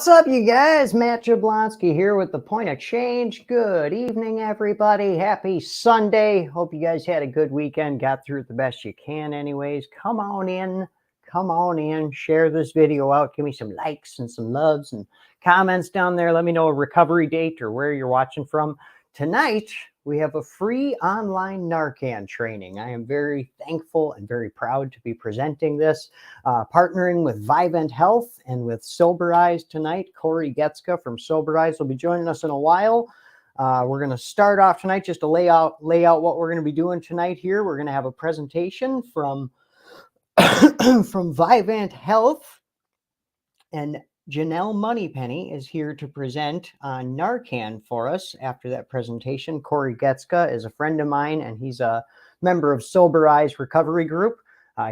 What's up, you guys? Matt Jablonski here with The Point of Change. Good evening, everybody. Happy Sunday. Hope you guys had a good weekend. Got through it the best you can anyways. Come on in. Come on in. Share this video out. Give me some likes and some loves and comments down there. Let me know a recovery date or where you're watching from. Tonight, we have a free online Narcan training. I am very thankful and very proud to be presenting this, partnering with Vivent Health and with Sober Eyes tonight. Cory Goetzka from Sober Eyes will be joining us in a while. We're going to start off tonight just to lay out what we're going to be doing tonight here. We're going to have a presentation from, from Vivent Health, and Janelle Moneypenny is here to present on Narcan for us after that presentation. Cory Goetzka is a friend of mine, and he's a member of Sober Eyes Recovery Group.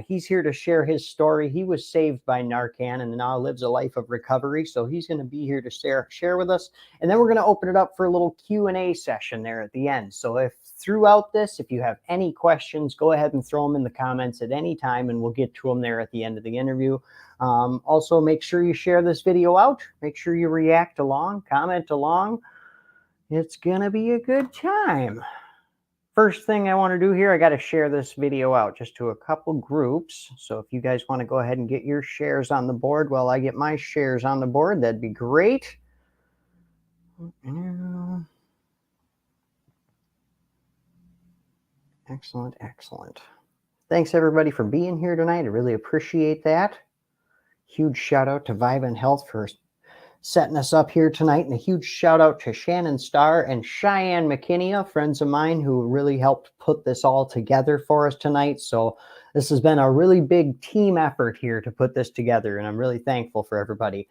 He's here to share his story. He was saved by Narcan and now lives a life of recovery. So he's going to be here to share with us. And then we're going to open it up for a little Q&A session there at the end. So if throughout this, if you have any questions, go ahead and throw them in the comments at any time, and we'll get to them there at the end of the interview. Also, make sure you share this video out. Make sure you react along, comment along. It's going to be a good time. First thing I want to do here, I got to share this video out just to a couple groups. So if you guys want to go ahead and get your shares on the board while I get my shares on the board, that'd be great. Excellent, excellent. Thanks everybody for being here tonight. I really appreciate that. Huge shout out to Vivent Health for setting us up here tonight, and a huge shout out to Shannon Starr and Cheyenne Makinia, friends of mine who really helped put this all together for us tonight. So this has been a really big team effort here to put this together, and I'm really thankful for everybody.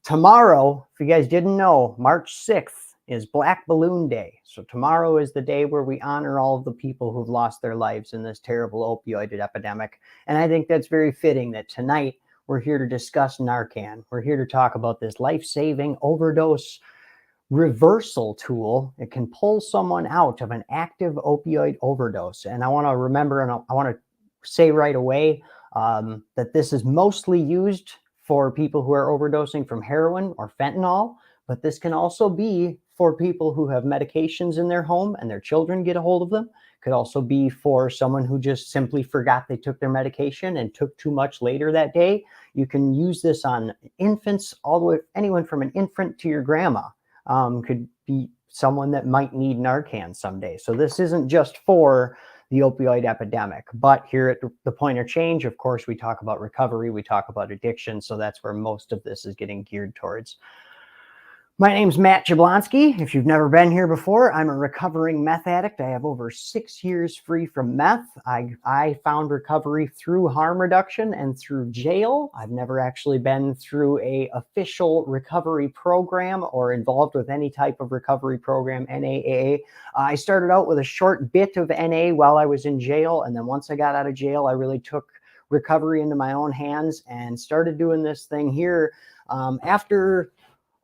Tomorrow, if you guys didn't know, March 6th is Black Balloon Day. So tomorrow is the day where we honor all of the people who've lost their lives in this terrible opioid epidemic. And I think that's very fitting that tonight we're here to discuss Narcan. We're here to talk about this life-saving overdose reversal tool. It can pull someone out of an active opioid overdose. And I want to remember, and I want to say right away that this is mostly used for people who are overdosing from heroin or fentanyl, but this can also be for people who have medications in their home and their children get a hold of them. Could also be for someone who just simply forgot they took their medication and took too much later that day. You can use this on infants, all the way, anyone from an infant to your grandma could be someone that might need Narcan someday. So this isn't just for the opioid epidemic, but here at The Point of Change, of course, we talk about recovery, we talk about addiction. So that's where most of this is getting geared towards. My name's Matt Jablonski. If you've never been here before, I'm a recovering meth addict. I have over 6 years free from meth. I found recovery through harm reduction and through jail. I've never actually been through a official recovery program or involved with any type of recovery program, NAA. I started out with a short bit of NA while I was in jail. And then once I got out of jail, I really took recovery into my own hands and started doing this thing here after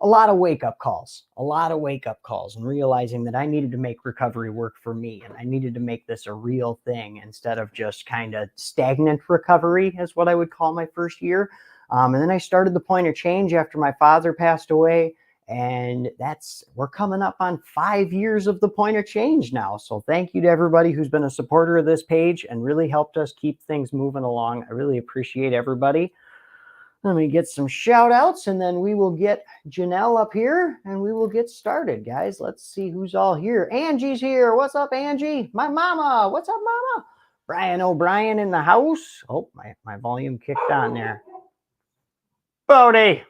a lot of wake-up calls, and realizing that I needed to make recovery work for me, and I needed to make this a real thing instead of just kind of stagnant recovery is what I would call my first year. And then I started The Point of Change after my father passed away, and we're coming up on 5 years of The Point of Change now. So thank you to everybody who's been a supporter of this page and really helped us keep things moving along. I really appreciate everybody. Let me get some shout outs, and then we will get Janelle up here and we will get started, guys. Let's see who's all here. Angie's here. What's up, Angie? My mama. What's up, mama? Brian O'Brien in the house. Oh, my volume kicked on there. Bodie.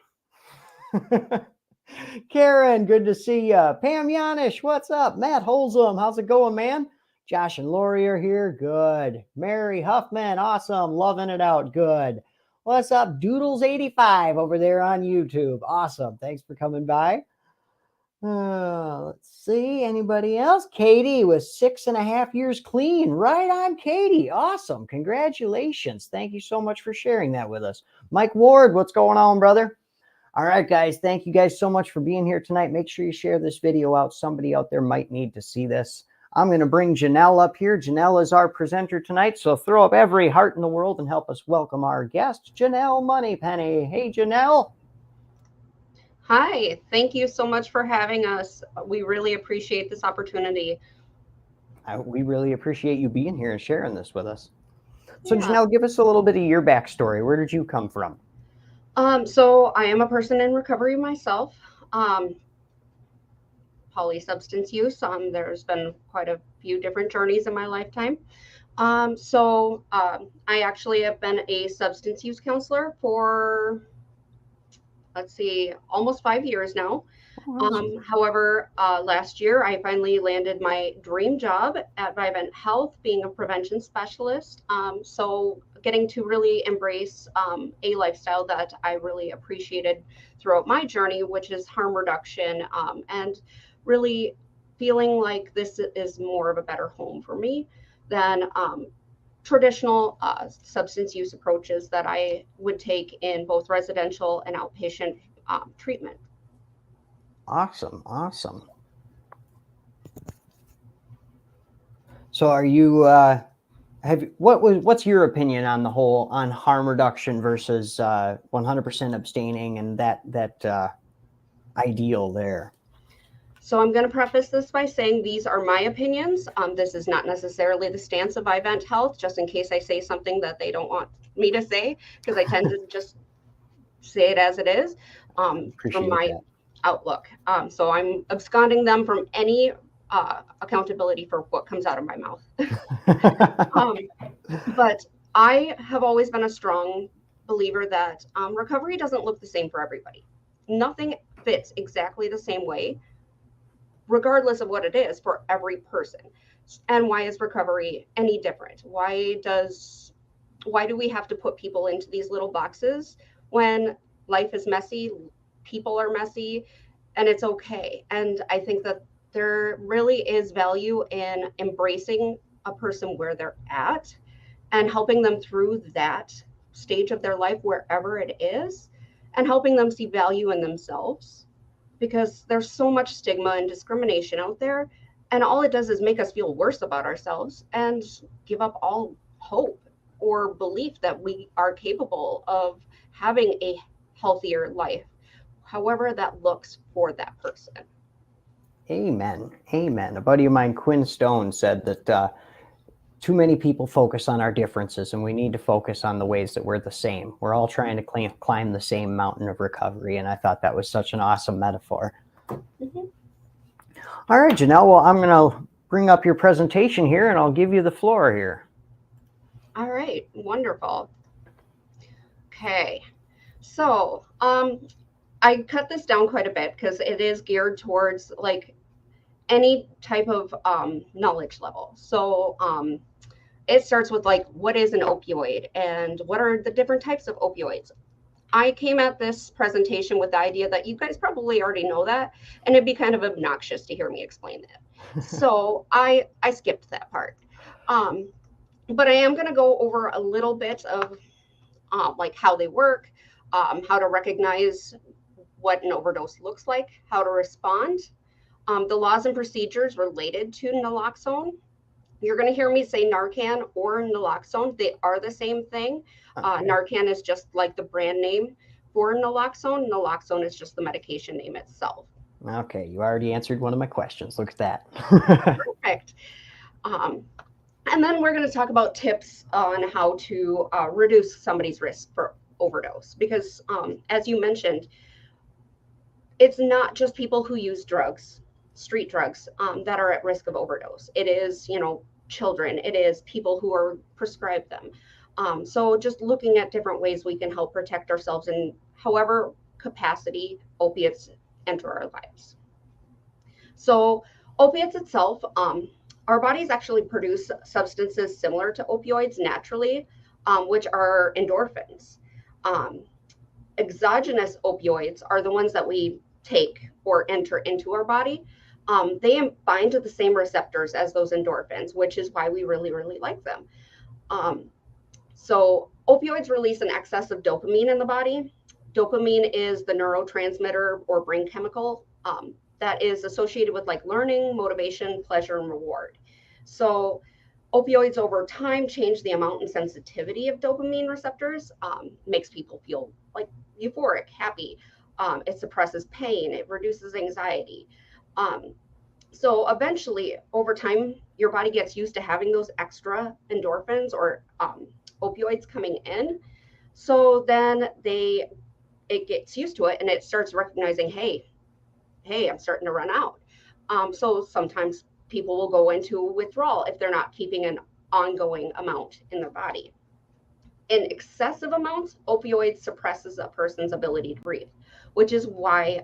Karen, good to see you. Pam Yanish, what's up? Matt Holzum, how's it going, man? Josh and Lori are here. Good. Mary Huffman, awesome. Loving it out. Good. What's up, Doodles85 over there on YouTube? Awesome. Thanks for coming by. Let's see. Anybody else? Katie with 6.5 years clean. Right on, Katie. Awesome. Congratulations. Thank you so much for sharing that with us. Mike Ward, what's going on, brother? All right, guys. Thank you guys so much for being here tonight. Make sure you share this video out. Somebody out there might need to see this. I'm going to bring Janelle up here. Janelle is our presenter tonight, so throw up every heart in the world and help us welcome our guest, Janelle Moneypenny. Hey, Janelle. Hi, thank you so much for having us. We really appreciate this opportunity. We really appreciate you being here and sharing this with us. So, Yeah. Janelle, give us a little bit of your backstory. Where did you come from? So I am a person in recovery myself. Um, Polysubstance use. There's been quite a few different journeys in my lifetime. I actually have been a substance use counselor for, let's see, almost 5 years now. Oh, awesome. However, last year I finally landed my dream job at Vivent Health, being a prevention specialist. So getting to really embrace a lifestyle that I really appreciated throughout my journey, which is harm reduction, and really feeling like this is more of a better home for me than traditional substance use approaches that I would take in both residential and outpatient treatment. Awesome. Awesome. So, are you, what's your opinion on the whole, on harm reduction versus 100% abstaining and that ideal there? So I'm going to preface this by saying these are my opinions. This is not necessarily the stance of Vivent Health, just in case I say something that they don't want me to say, because I tend to just say it as it is from Appreciate my that. outlook. So I'm absconding them from any accountability for what comes out of my mouth. um, but I have always been a strong believer that recovery doesn't look the same for everybody. Nothing fits exactly the same way regardless of what it is for every person. And why is recovery any different? Why do we have to put people into these little boxes when life is messy, people are messy, and it's okay? And I think that there really is value in embracing a person where they're at and helping them through that stage of their life wherever it is, and helping them see value in themselves, because there's so much stigma and discrimination out there, and all it does is make us feel worse about ourselves and give up all hope or belief that we are capable of having a healthier life, however that looks for that person. Amen. Amen. A buddy of mine, Quinn Stone, said that too many people focus on our differences and we need to focus on the ways that we're the same. We're all trying to climb the same mountain of recovery. And I thought that was such an awesome metaphor. Mhm. All right, Janelle. Well, I'm going to bring up your presentation here and I'll give you the floor here. All right, wonderful. Okay, so I cut this down quite a bit because it is geared towards like any type of knowledge level. So it starts with like, what is an opioid and what are the different types of opioids? I came at this presentation with the idea that you guys probably already know that, and it'd be kind of obnoxious to hear me explain that. So I skipped that part. Um, but I am going to go over a little bit of like how they work, how to recognize what an overdose looks like, how to respond, the laws and procedures related to naloxone. You're going to hear me say Narcan or naloxone. They are the same thing. Okay. Narcan is just like the brand name for naloxone. Naloxone is just the medication name itself. Okay. You already answered one of my questions. Look at that. Perfect. Um, and then we're going to talk about tips on how to reduce somebody's risk for overdose. Because as you mentioned, it's not just people who use drugs, street drugs, that are at risk of overdose. It is, children. It is people who are prescribed them. So just looking at different ways we can help protect ourselves in however capacity opiates enter our lives. So opiates itself, our bodies actually produce substances similar to opioids naturally, which are endorphins. Um, Exogenous opioids are the ones that we take or enter into our body. They bind to the same receptors as those endorphins, which is why we really, really like them. Um, so, opioids release an excess of dopamine in the body. Dopamine is the neurotransmitter or brain chemical that is associated with like learning, motivation, pleasure, and reward. So, opioids over time change the amount and sensitivity of dopamine receptors, makes people feel like euphoric, happy. It suppresses pain. It reduces anxiety. So eventually, over time, your body gets used to having those extra endorphins or opioids coming in. So then it gets used to it and it starts recognizing, hey, I'm starting to run out. So sometimes people will go into withdrawal if they're not keeping an ongoing amount in their body. In excessive amounts, opioids suppresses a person's ability to breathe, which is why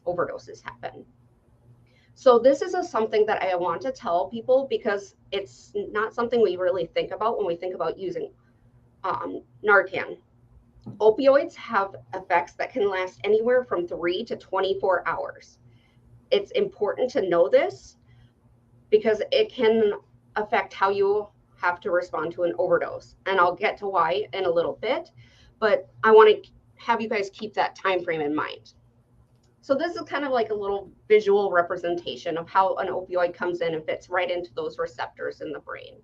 overdoses happen. So this is something that I want to tell people because it's not something we really think about when we think about using Narcan. Opioids have effects that can last anywhere from 3 to 24 hours. It's important to know this because it can affect how you have to respond to an overdose. And I'll get to why in a little bit, but I want to have you guys keep that time frame in mind. So this is kind of like a little visual representation of how an opioid comes in and fits right into those receptors in the brain.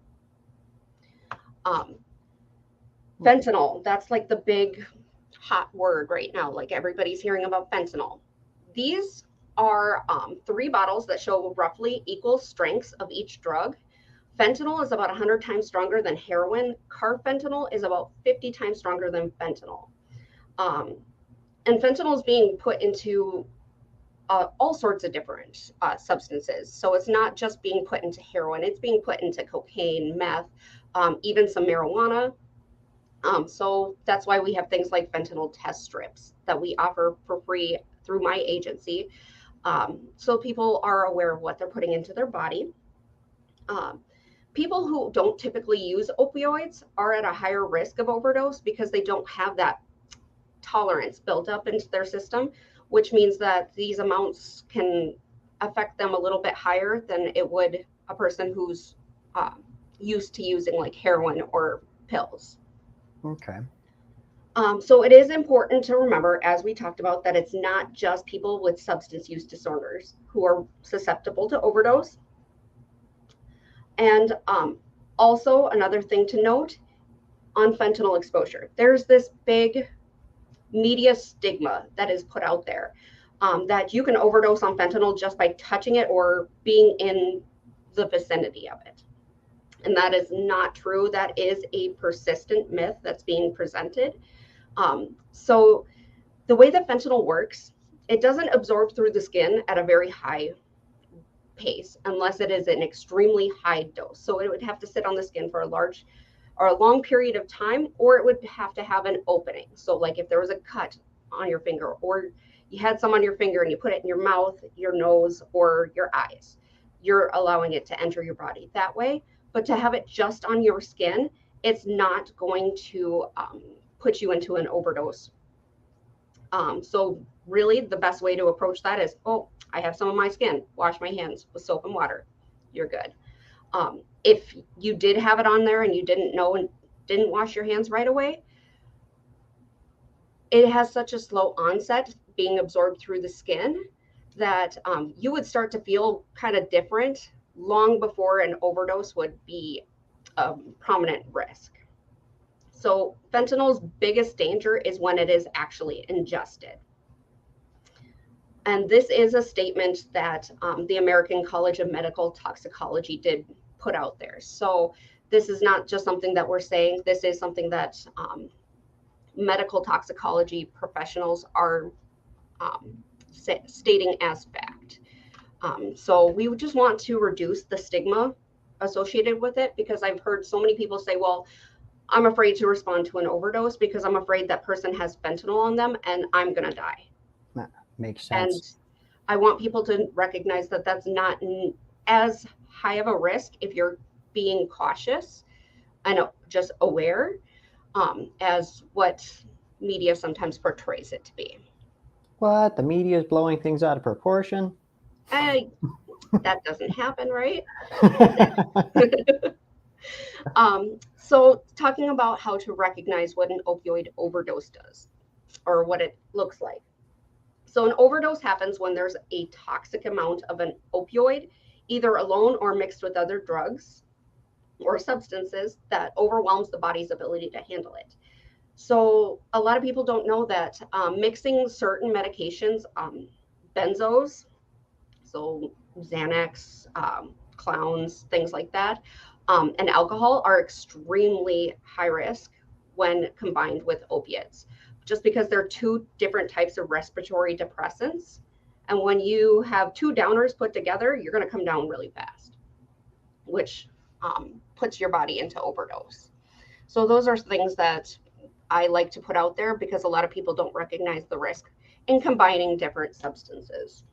Fentanyl, that's like the big hot word right now. Like everybody's hearing about fentanyl. These are 3 bottles that show roughly equal strengths of each drug. Fentanyl is about 100 times stronger than heroin. Carfentanil is about 50 times stronger than fentanyl. And fentanyl is being put into all sorts of different substances. So it's not just being put into heroin, it's being put into cocaine, meth, even some marijuana. So that's why we have things like fentanyl test strips that we offer for free through my agency. So people are aware of what they're putting into their body. People who don't typically use opioids are at a higher risk of overdose because they don't have that tolerance built up into their system, which means that these amounts can affect them a little bit higher than it would a person who's used to using like heroin or pills. Okay. So it is important to remember, as we talked about, that it's not just people with substance use disorders who are susceptible to overdose. And also another thing to note on fentanyl exposure, there's this big media stigma that is put out there that you can overdose on fentanyl just by touching it or being in the vicinity of it. And that is not true. That is a persistent myth that's being presented. So the way that fentanyl works, it doesn't absorb through the skin at a very high pace unless it is an extremely high dose. So it would have to sit on the skin for a long period of time, or it would have to have an opening. So like if there was a cut on your finger, or you had some on your finger and you put it in your mouth, your nose, or your eyes, you're allowing it to enter your body that way. But to have it just on your skin, it's not going to put you into an overdose. So really the best way to approach that is, oh, I have some on my skin, wash my hands with soap and water. You're good. If you did have it on there and you didn't know and didn't wash your hands right away, it has such a slow onset being absorbed through the skin that you would start to feel kind of different long before an overdose would be a prominent risk. So fentanyl's biggest danger is when it is actually ingested. And this is a statement that the American College of Medical Toxicology did put out there. So this is not just something that we're saying. This is something that medical toxicology professionals are stating as fact. So we would just want to reduce the stigma associated with it, because I've heard so many people say, well, I'm afraid to respond to an overdose because I'm afraid that person has fentanyl on them and I'm going to die. That makes sense. And I want people to recognize that that's not as high of a risk if you're being cautious and just aware as what media sometimes portrays it to be. What? The media is blowing things out of proportion? That doesn't happen, right? So talking about how to recognize what an opioid overdose does or what it looks like. So an overdose happens when there's a toxic amount of an opioid, either alone or mixed with other drugs or substances, that overwhelms the body's ability to handle it. So a lot of people don't know that mixing certain medications, benzos, so Xanax, clowns, things like that, and alcohol are extremely high risk when combined with opiates, just because they're two different types of respiratory depressants. And when you have two downers put together, you're going to come down really fast, which puts your body into overdose. So those are things that I like to put out there because a lot of people don't recognize the risk in combining different substances.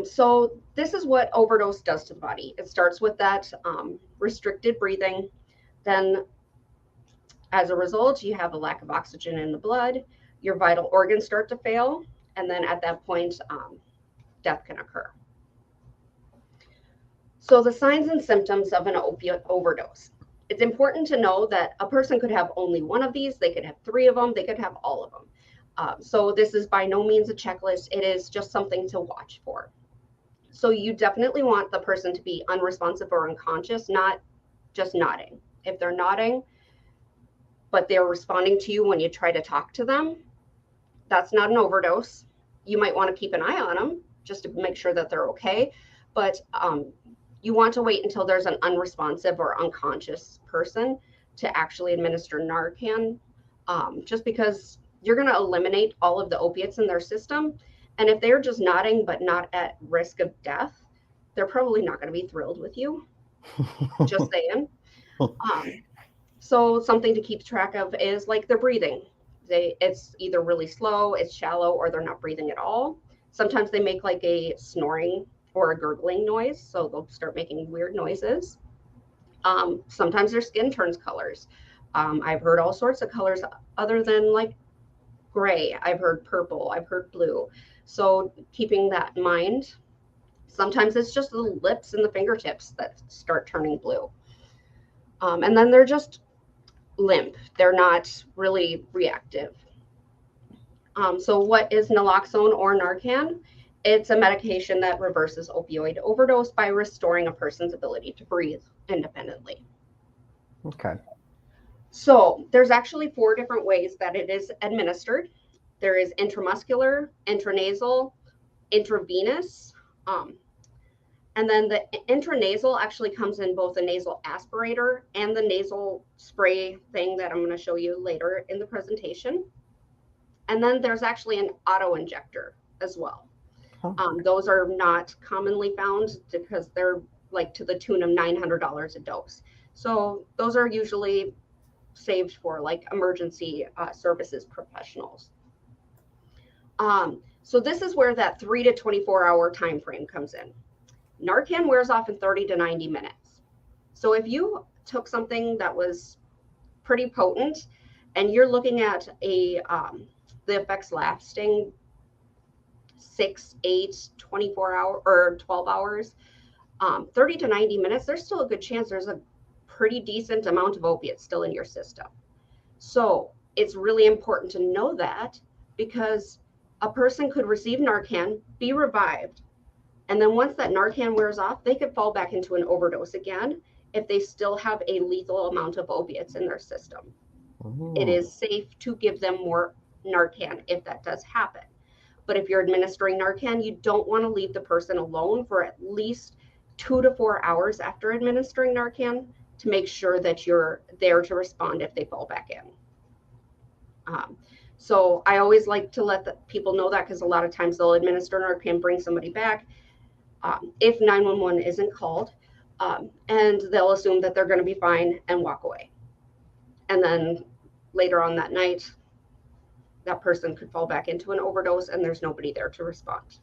So this is what overdose does to the body. It starts with that restricted breathing. Then as a result, you have a lack of oxygen in the blood. Your vital organs start to fail. And then at that point, death can occur. So the signs and symptoms of an opiate overdose. It's important to know that a person could have only one of these. They could have three of them. They could have all of them. So this is by no means a checklist. It is just something to watch for. So you definitely want the person to be unresponsive or unconscious, not just nodding. If they're nodding, but they're responding to you when you try to talk to them, that's not an overdose. You might want to keep an eye on them just to make sure that they're okay. But you want to wait until there's an unresponsive or unconscious person to actually administer Narcan, just because you're going to eliminate all of the opiates in their system. And if they're just nodding but not at risk of death, they're probably not going to be thrilled with you. Just saying. So something to keep track of is like their breathing. It's either really slow, it's shallow, or they're not breathing at all. Sometimes they make like a snoring or a gurgling noise, so they'll start making weird noises. Sometimes their skin turns colors. I've heard all sorts of colors other than like gray. I've heard purple, I've heard blue. So keeping that in mind, sometimes it's just the lips and the fingertips that start turning blue. And then they're just limp. They're not really reactive. So what is naloxone or Narcan? It's a medication that reverses opioid overdose by restoring a person's ability to breathe independently. Okay. So there's actually 4 different ways that it is administered. There is intramuscular, intranasal, intravenous, and then the intranasal actually comes in both a nasal aspirator and the nasal spray thing that I'm going to show you later in the presentation. And then there's actually an auto injector as well. Those are not commonly found because they're like to the tune of $900 a dose. So those are usually saved for like emergency services professionals. So this is where that 3 to 24 hour time frame comes in. Narcan wears off in 30 to 90 minutes. So if you took something that was pretty potent and you're looking at the effects lasting 6, 8, 24 hours or 12 hours, 30 to 90 minutes, there's still a good chance there's a pretty decent amount of opiates still in your system. So it's really important to know that, because a person could receive Narcan, be revived, and then once that Narcan wears off, they could fall back into an overdose again if they still have a lethal amount of opiates in their system. It is safe to give them more Narcan if that does happen. But if you're administering Narcan, you don't want to leave the person alone for at least 2 to 4 hours after administering Narcan to make sure that you're there to respond if they fall back in. So I always like to let the people know that, because a lot of times they'll administer Narcan, bring somebody back if 911 isn't called, and they'll assume that they're going to be fine and walk away. And then later on that night, that person could fall back into an overdose and there's nobody there to respond.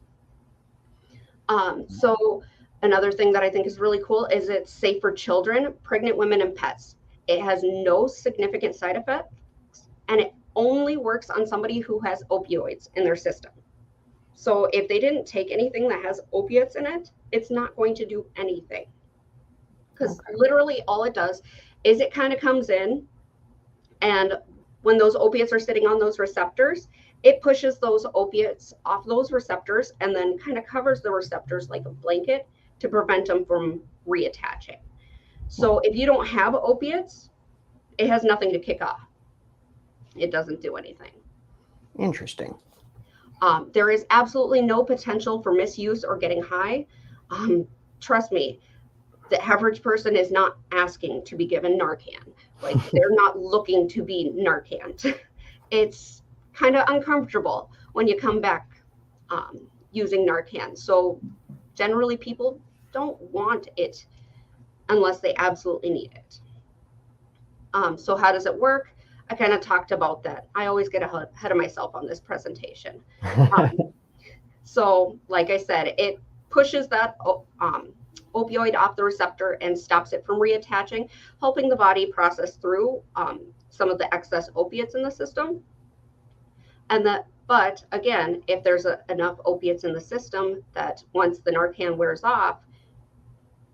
So another thing that I think is really cool is it's safe for children, pregnant women, and pets. It has no significant side effects, and it only works on somebody who has opioids in their system. So if they didn't take anything that has opiates in it, it's not going to do anything. Because literally all it does is it kind of comes in, and when those opiates are sitting on those receptors, it pushes those opiates off those receptors and then kind of covers the receptors like a blanket to prevent them from reattaching. So if you don't have opiates, it has nothing to kick off. It doesn't do anything. Interesting. There is absolutely no potential for misuse or getting high. Trust me, the average person is not asking to be given Narcan. Like, they're not looking to be Narcan. It's kind of uncomfortable when you come back using Narcan. So generally people don't want it unless they absolutely need it. So how does it work? I kind of talked about that. I always get ahead of myself on this presentation. So like I said, it pushes that opioid off the receptor and stops it from reattaching, helping the body process through some of the excess opiates in the system. But again, if there's enough opiates in the system that once the Narcan wears off,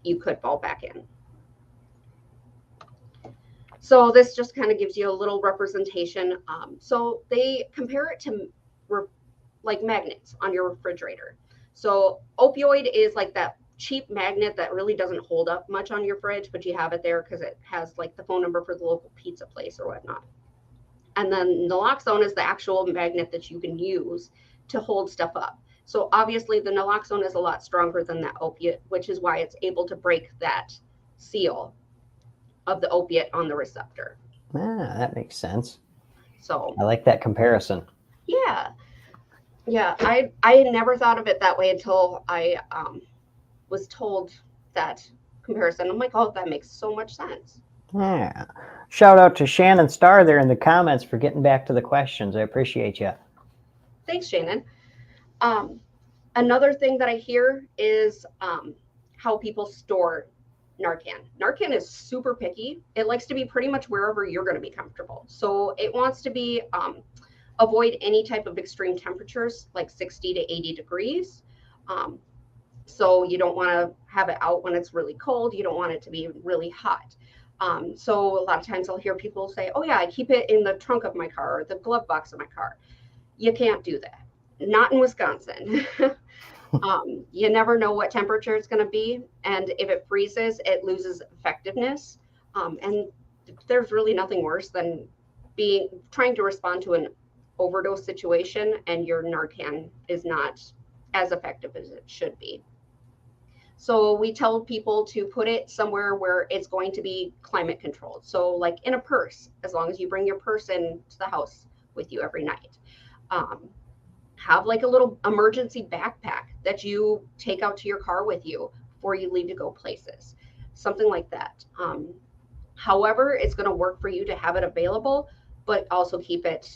you could fall back in. So this just kind of gives you a little representation. So they compare it to like magnets on your refrigerator. So opioid is like that cheap magnet that really doesn't hold up much on your fridge, but you have it there because it has like the phone number for the local pizza place or whatnot. And then naloxone is the actual magnet that you can use to hold stuff up. So obviously the naloxone is a lot stronger than that opiate, which is why it's able to break that seal of the opiate on the receptor. That makes sense. So I like that comparison. Yeah. I had never thought of it that way until I was told that comparison. I'm like, oh, that makes so much sense. Yeah. Shout out to Shannon Starr there in the comments for getting back to the questions. I appreciate you. Thanks, Shannon. Another thing that I hear is how people store Narcan. Narcan is super picky. It likes to be pretty much wherever you're going to be comfortable. So it wants to be avoid any type of extreme temperatures, like 60 to 80 degrees. So you don't want to have it out when it's really cold. You don't want it to be really hot. So a lot of times I'll hear people say, oh yeah, I keep it in the trunk of my car or the glove box of my car. You can't do that. Not in Wisconsin. You never know what temperature it's going to be. And if it freezes, it loses effectiveness. And there's really nothing worse than trying to respond to an overdose situation and your Narcan is not as effective as it should be. So we tell people to put it somewhere where it's going to be climate controlled. So like in a purse, as long as you bring your purse in to the house with you every night. Have like a little emergency backpack that you take out to your car with you before you leave to go places, something like that. However, it's going to work for you to have it available, but also keep it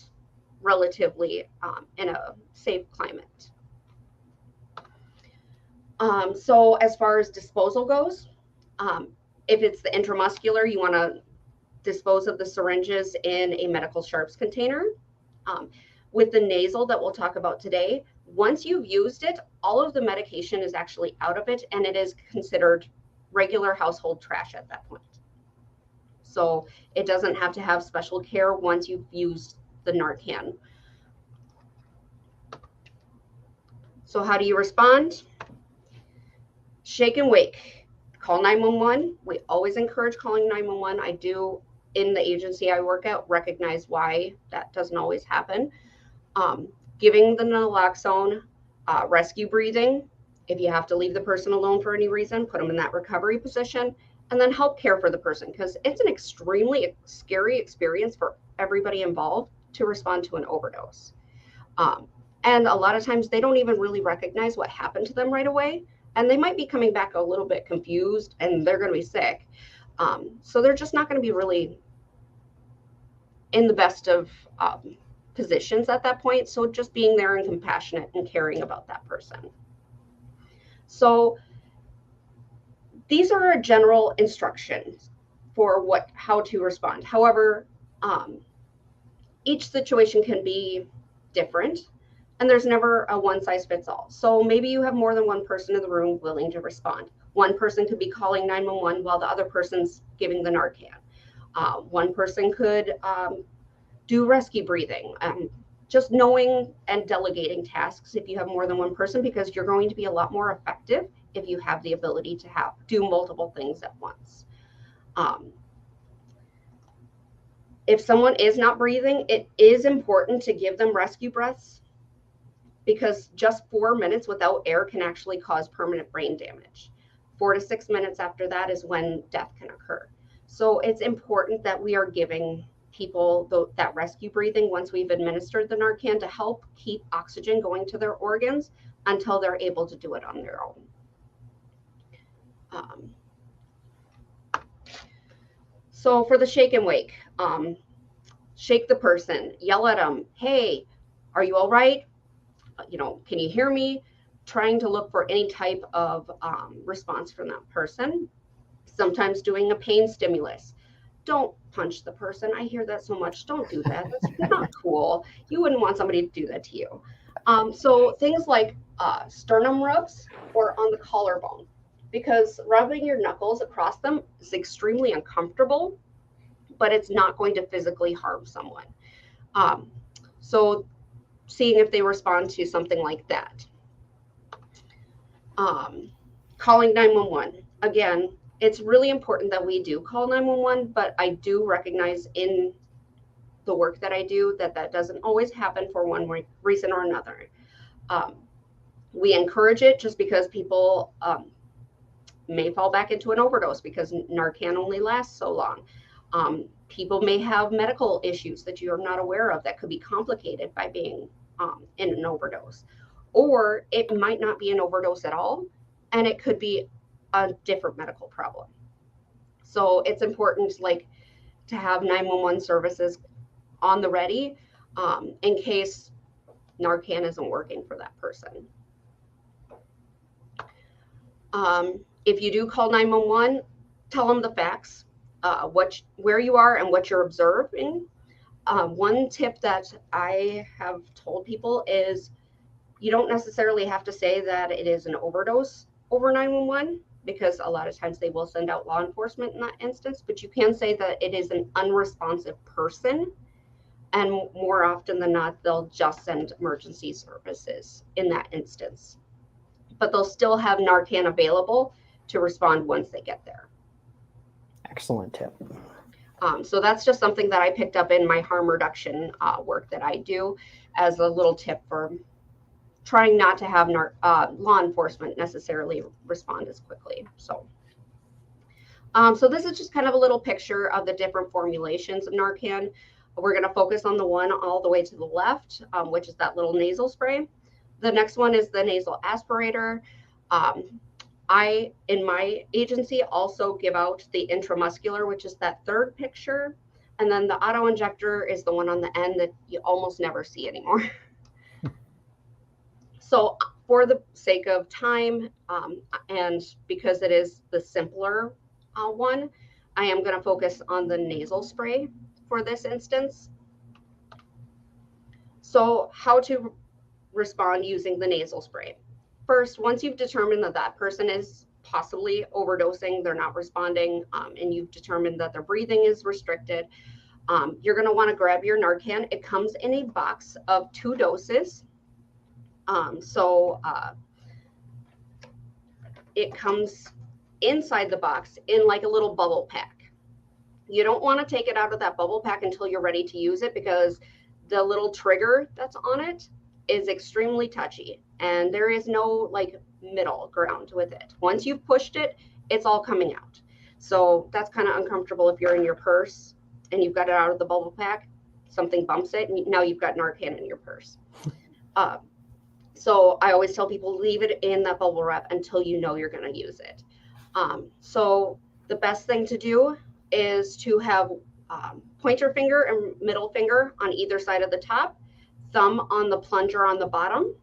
relatively in a safe climate. So as far as disposal goes, if it's the intramuscular, you want to dispose of the syringes in a medical sharps container. With the nasal that we'll talk about today, once you've used it, all of the medication is actually out of it and it is considered regular household trash at that point. So it doesn't have to have special care once you've used the Narcan. So how do you respond? Shake and wake. Call 911. We always encourage calling 911. I do, in the agency I work at, recognize why that doesn't always happen. Giving the naloxone, rescue breathing. If you have to leave the person alone for any reason, put them in that recovery position, and then help care for the person, because it's an extremely scary experience for everybody involved to respond to an overdose. And a lot of times they don't even really recognize what happened to them right away. And they might be coming back a little bit confused and they're going to be sick. So they're just not going to be really in the best of positions at that point. So just being there and compassionate and caring about that person. So these are general instructions for how to respond. However, each situation can be different and there's never a one size fits all. So maybe you have more than one person in the room willing to respond. One person could be calling 911 while the other person's giving the Narcan. One person could do rescue breathing. Just knowing and delegating tasks if you have more than one person, because you're going to be a lot more effective if you have the ability to do multiple things at once. If someone is not breathing, it is important to give them rescue breaths, because just 4 minutes without air can actually cause permanent brain damage. 4 to 6 minutes after that is when death can occur. So it's important that we are giving people that rescue breathing once we've administered the Narcan to help keep oxygen going to their organs until they're able to do it on their own. So for the shake and wake, shake the person, yell at them, hey, are you all right? Can you hear me? Trying to look for any type of response from that person. Sometimes doing a pain stimulus. Don't punch the person. I hear that so much. Don't do that. That's not cool. You wouldn't want somebody to do that to you. So things like sternum rubs or on the collarbone, because rubbing your knuckles across them is extremely uncomfortable, but it's not going to physically harm someone. So seeing if they respond to something like that. Calling 911. Again, it's really important that we do call 911, but I do recognize in the work that I do that doesn't always happen for one reason or another. We encourage it just because people may fall back into an overdose because Narcan only lasts so long. People may have medical issues that you're not aware of that could be complicated by being in an overdose. Or it might not be an overdose at all, and it could be a different medical problem. So it's important to have 911 services on the ready in case Narcan isn't working for that person. If you do call 911, tell them the facts, where you are and what you're observing. One tip that I have told people is you don't necessarily have to say that it is an overdose over 911, because a lot of times they will send out law enforcement in that instance, but you can say that it is an unresponsive person, and more often than not, they'll just send emergency services in that instance. But they'll still have Narcan available to respond once they get there. Excellent tip. So that's just something that I picked up in my harm reduction work that I do as a little tip for trying not to have law enforcement necessarily respond as quickly. So this is just kind of a little picture of the different formulations of Narcan. We're going to focus on the one all the way to the left, which is that little nasal spray. The next one is the nasal aspirator. I, in my agency, also give out the intramuscular, which is that third picture. And then the auto injector is the one on the end that you almost never see anymore. So for the sake of time, and because it is the simpler one, I am going to focus on the nasal spray for this instance. So how to respond using the nasal spray. First, once you've determined that that person is possibly overdosing, they're not responding, and you've determined that their breathing is restricted, you're going to want to grab your Narcan. It comes in a box of 2 doses. It comes inside the box in like a little bubble pack. You don't want to take it out of that bubble pack until you're ready to use it, because the little trigger that's on it is extremely touchy, and there is no middle ground with it. Once you've pushed it, it's all coming out. So that's kind of uncomfortable if you're in your purse and you've got it out of the bubble pack, something bumps it, and now you've got Narcan in your purse. So I always tell people, leave it in that bubble wrap until you know you're going to use it. So the best thing to do is to have pointer finger and middle finger on either side of the top, thumb on the plunger on the bottom,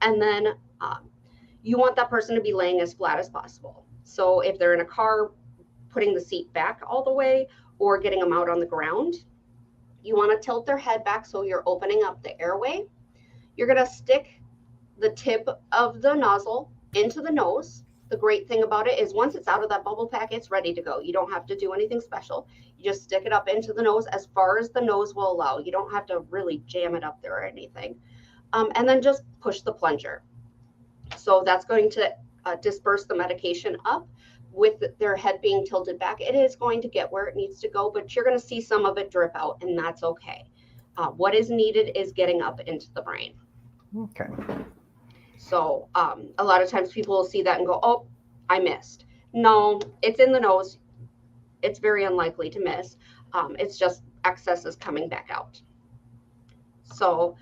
and then you want that person to be laying as flat as possible. So if they're in a car, putting the seat back all the way or getting them out on the ground, you want to tilt their head back so you're opening up the airway. You're going to stick the tip of the nozzle into the nose. The great thing about it is once it's out of that bubble pack, it's ready to go. You don't have to do anything special. You just stick it up into the nose as far as the nose will allow. You don't have to really jam it up there or anything. And then just push the plunger. So that's going to disperse the medication up with their head being tilted back, it is going to get where it needs to go, but you're going to see some of it drip out, and that's okay. What is needed is getting up into the brain. Okay. So a lot of times people will see that and go, oh, I missed. No, it's in the nose. It's very unlikely to miss. It's just excess is coming back out. So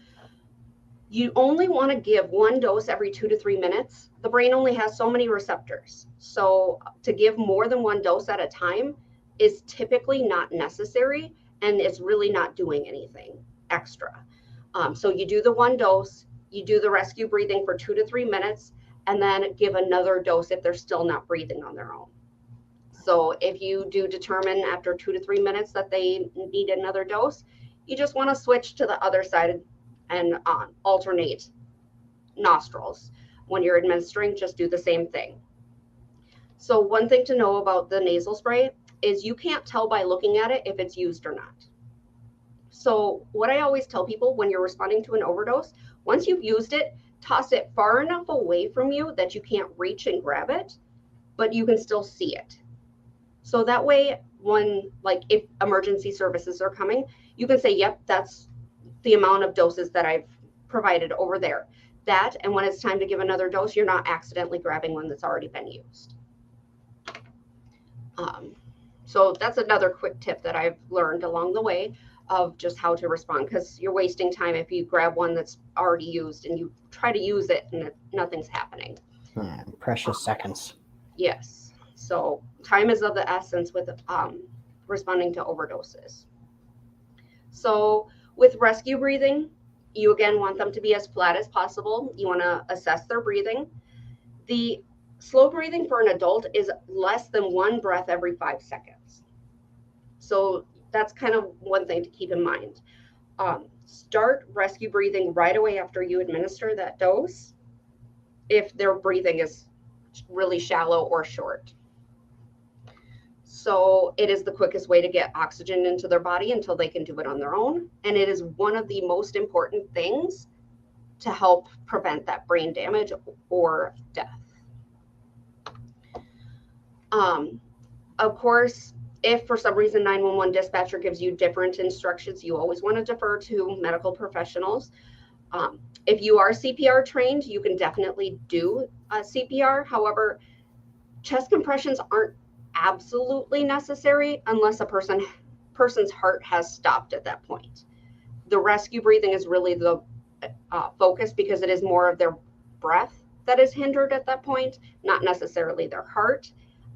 you only want to give one dose every 2 to 3 minutes. The brain only has so many receptors. So to give more than one dose at a time is typically not necessary, and it's really not doing anything extra. So you do the one dose, you do the rescue breathing for 2 to 3 minutes, and then give another dose if they're still not breathing on their own. So if you do determine after 2 to 3 minutes that they need another dose, you just want to switch to the other side and alternate nostrils. When you're administering, just do the same thing. So one thing to know about the nasal spray is you can't tell by looking at it if it's used or not. So what I always tell people when you're responding to an overdose, once you've used it, toss it far enough away from you that you can't reach and grab it, but you can still see it. So that way, when, like, if emergency services are coming, you can say, yep, that's the amount of doses that I've provided over there. That, and when it's time to give another dose, you're not accidentally grabbing one that's already been used. So that's another quick tip that I've learned along the way of just how to respond, because you're wasting time if you grab one that's already used and you try to use it and nothing's happening. Precious seconds. Yes. So time is of the essence with responding to overdoses. So with rescue breathing, you again want them to be as flat as possible. You want to assess their breathing. The slow breathing for an adult is less than 1 breath every 5 seconds. So that's kind of one thing to keep in mind. Start rescue breathing right away after you administer that dose if their breathing is really shallow or short. So it is the quickest way to get oxygen into their body until they can do it on their own. And it is one of the most important things to help prevent that brain damage or death. Of course, if for some reason 911 dispatcher gives you different instructions, you always want to defer to medical professionals. If you are CPR trained, you can definitely do CPR. However, chest compressions aren't absolutely necessary unless a person's heart has stopped at that point. The rescue breathing is really the focus, because it is more of their breath that is hindered at that point, not necessarily their heart,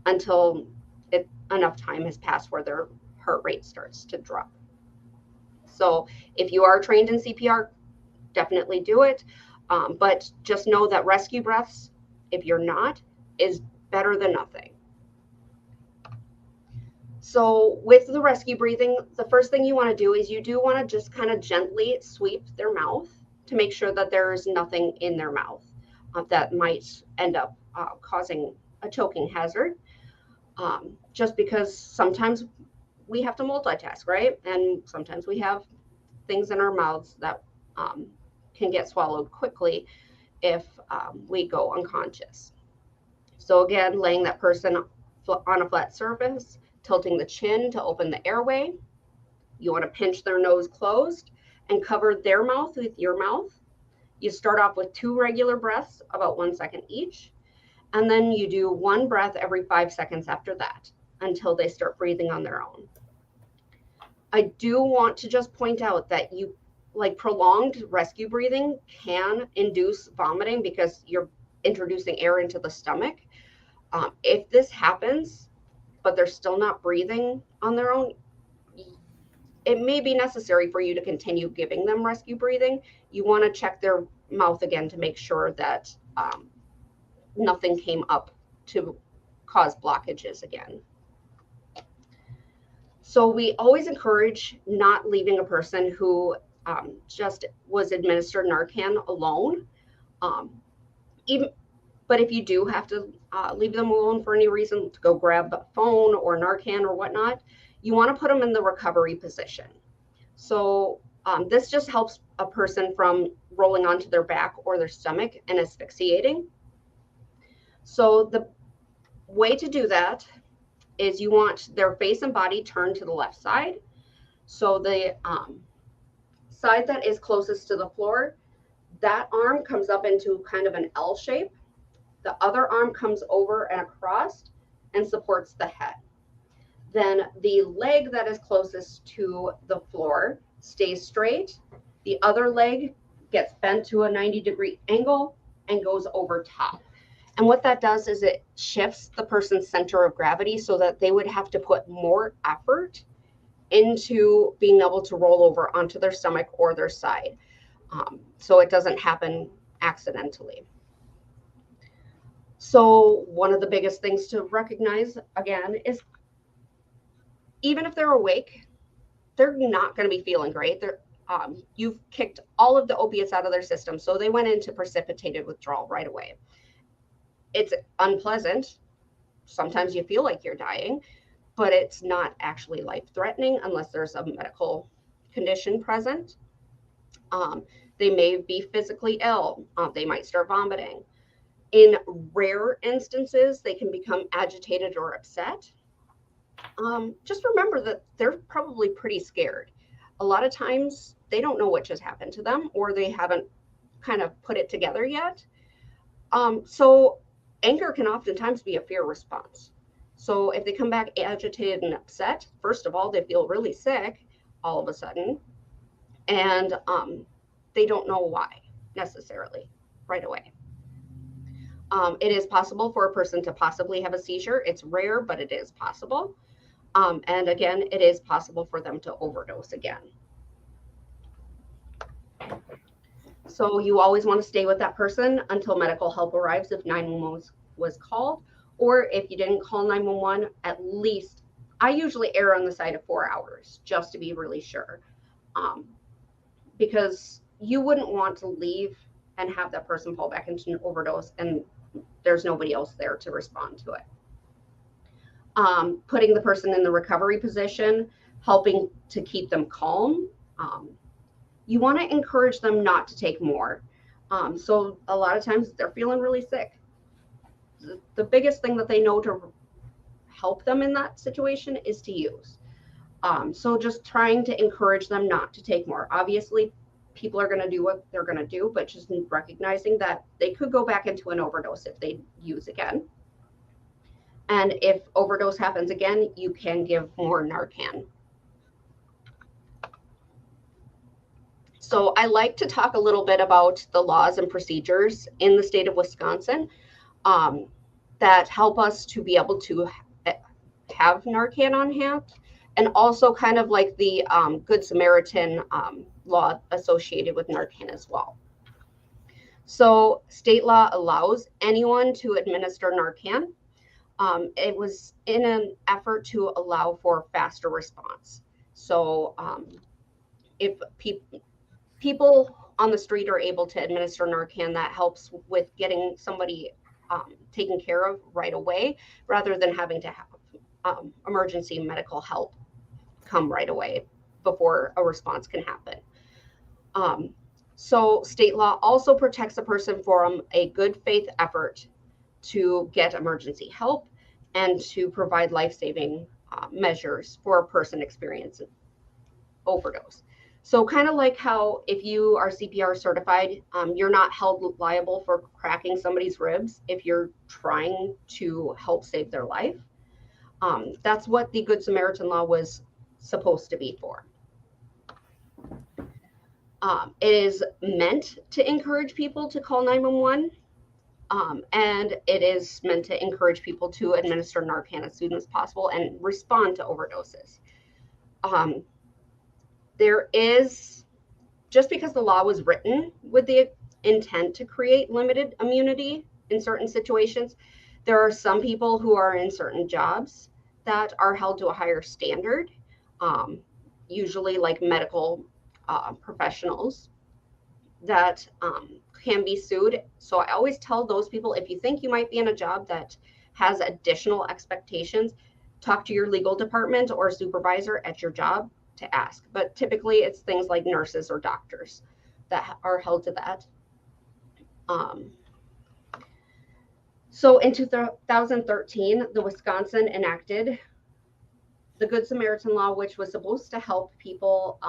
until enough time has passed where their heart rate starts to drop. So if you are trained in CPR, definitely do it. But just know that rescue breaths, if you're not, is better than nothing. So with the rescue breathing, the first thing you want to do is you do want to just kind of gently sweep their mouth to make sure that there is nothing in their mouth that might end up causing a choking hazard. Just because sometimes we have to multitask, right? And sometimes we have things in our mouths that can get swallowed quickly if we go unconscious. So again, laying that person on a flat surface, tilting the chin to open the airway. You want to pinch their nose closed and cover their mouth with your mouth. You start off with 2 regular breaths, about 1 second each. And then you do 1 breath every 5 seconds after that until they start breathing on their own. I do want to just point out that prolonged rescue breathing can induce vomiting because you're introducing air into the stomach. If this happens, but they're still not breathing on their own, it may be necessary for you to continue giving them rescue breathing. You want to check their mouth again to make sure that nothing came up to cause blockages again. So we always encourage not leaving a person who just was administered Narcan alone. But if you do have to leave them alone for any reason, to go grab a phone or Narcan or whatnot, you want to put them in the recovery position. So this just helps a person from rolling onto their back or their stomach and asphyxiating. So way to do that is you want their face and body turned to the left side. So the side that is closest to the floor, that arm comes up into kind of an L shape. The other arm comes over and across and supports the head. Then the leg that is closest to the floor stays straight. The other leg gets bent to a 90-degree angle and goes over top. And what that does is it shifts the person's center of gravity so that they would have to put more effort into being able to roll over onto their stomach or their side. So it doesn't happen accidentally. So one of the biggest things to recognize, again, is even if they're awake, they're not going to be feeling great. You've kicked all of the opiates out of their system, so they went into precipitated withdrawal right away. It's unpleasant. Sometimes you feel like you're dying, but it's not actually life-threatening unless there's a medical condition present. They may be physically ill. They might start vomiting. In rare instances, they can become agitated or upset. Just remember that they're probably pretty scared. A lot of times they don't know what just happened to them, or they haven't kind of put it together yet. So anger can oftentimes be a fear response. So if they come back agitated and upset, first of all, they feel really sick all of a sudden, and they don't know why necessarily right away. It is possible for a person to possibly have a seizure. It's rare, but it is possible. And again, it is possible for them to overdose again. So you always want to stay with that person until medical help arrives if 911 was called, or if you didn't call 911, at least, I usually err on the side of 4 hours just to be really sure. Because you wouldn't want to leave and have that person fall back into an overdose and there's nobody else there to respond to it. Putting the person in the recovery position, helping to keep them calm. You want to encourage them not to take more. So a lot of times they're feeling really sick. The biggest thing that they know to help them in that situation is to use. So just trying to encourage them not to take more. Obviously, people are going to do what they're going to do, but just recognizing that they could go back into an overdose if they use again. And if overdose happens again, you can give more Narcan. So I like to talk a little bit about the laws and procedures in the state of Wisconsin that help us to be able to have Narcan on hand, and also kind of like the Good Samaritan law associated with Narcan as well. So state law allows anyone to administer Narcan. It was in an effort to allow for faster response. So if people on the street are able to administer Narcan, that helps with getting somebody taken care of right away, rather than having to have emergency medical help come right away before a response can happen. So state law also protects a person from a good faith effort to get emergency help and to provide life-saving measures for a person experiencing overdose. So kind of like how if you are CPR certified, you're not held liable for cracking somebody's ribs if you're trying to help save their life. That's what the Good Samaritan law was supposed to be for. It is meant to encourage people to call 911, and it is meant to encourage people to administer Narcan as soon as possible and respond to overdoses. There is, just because the law was written with the intent to create limited immunity in certain situations, there are some people who are in certain jobs that are held to a higher standard, usually like medical professionals that can be sued. So I always tell those people, if you think you might be in a job that has additional expectations, talk to your legal department or supervisor at your job to ask. But typically it's things like nurses or doctors that are held to that. So in 2013, the Wisconsin enacted the Good Samaritan Law, which was supposed to help people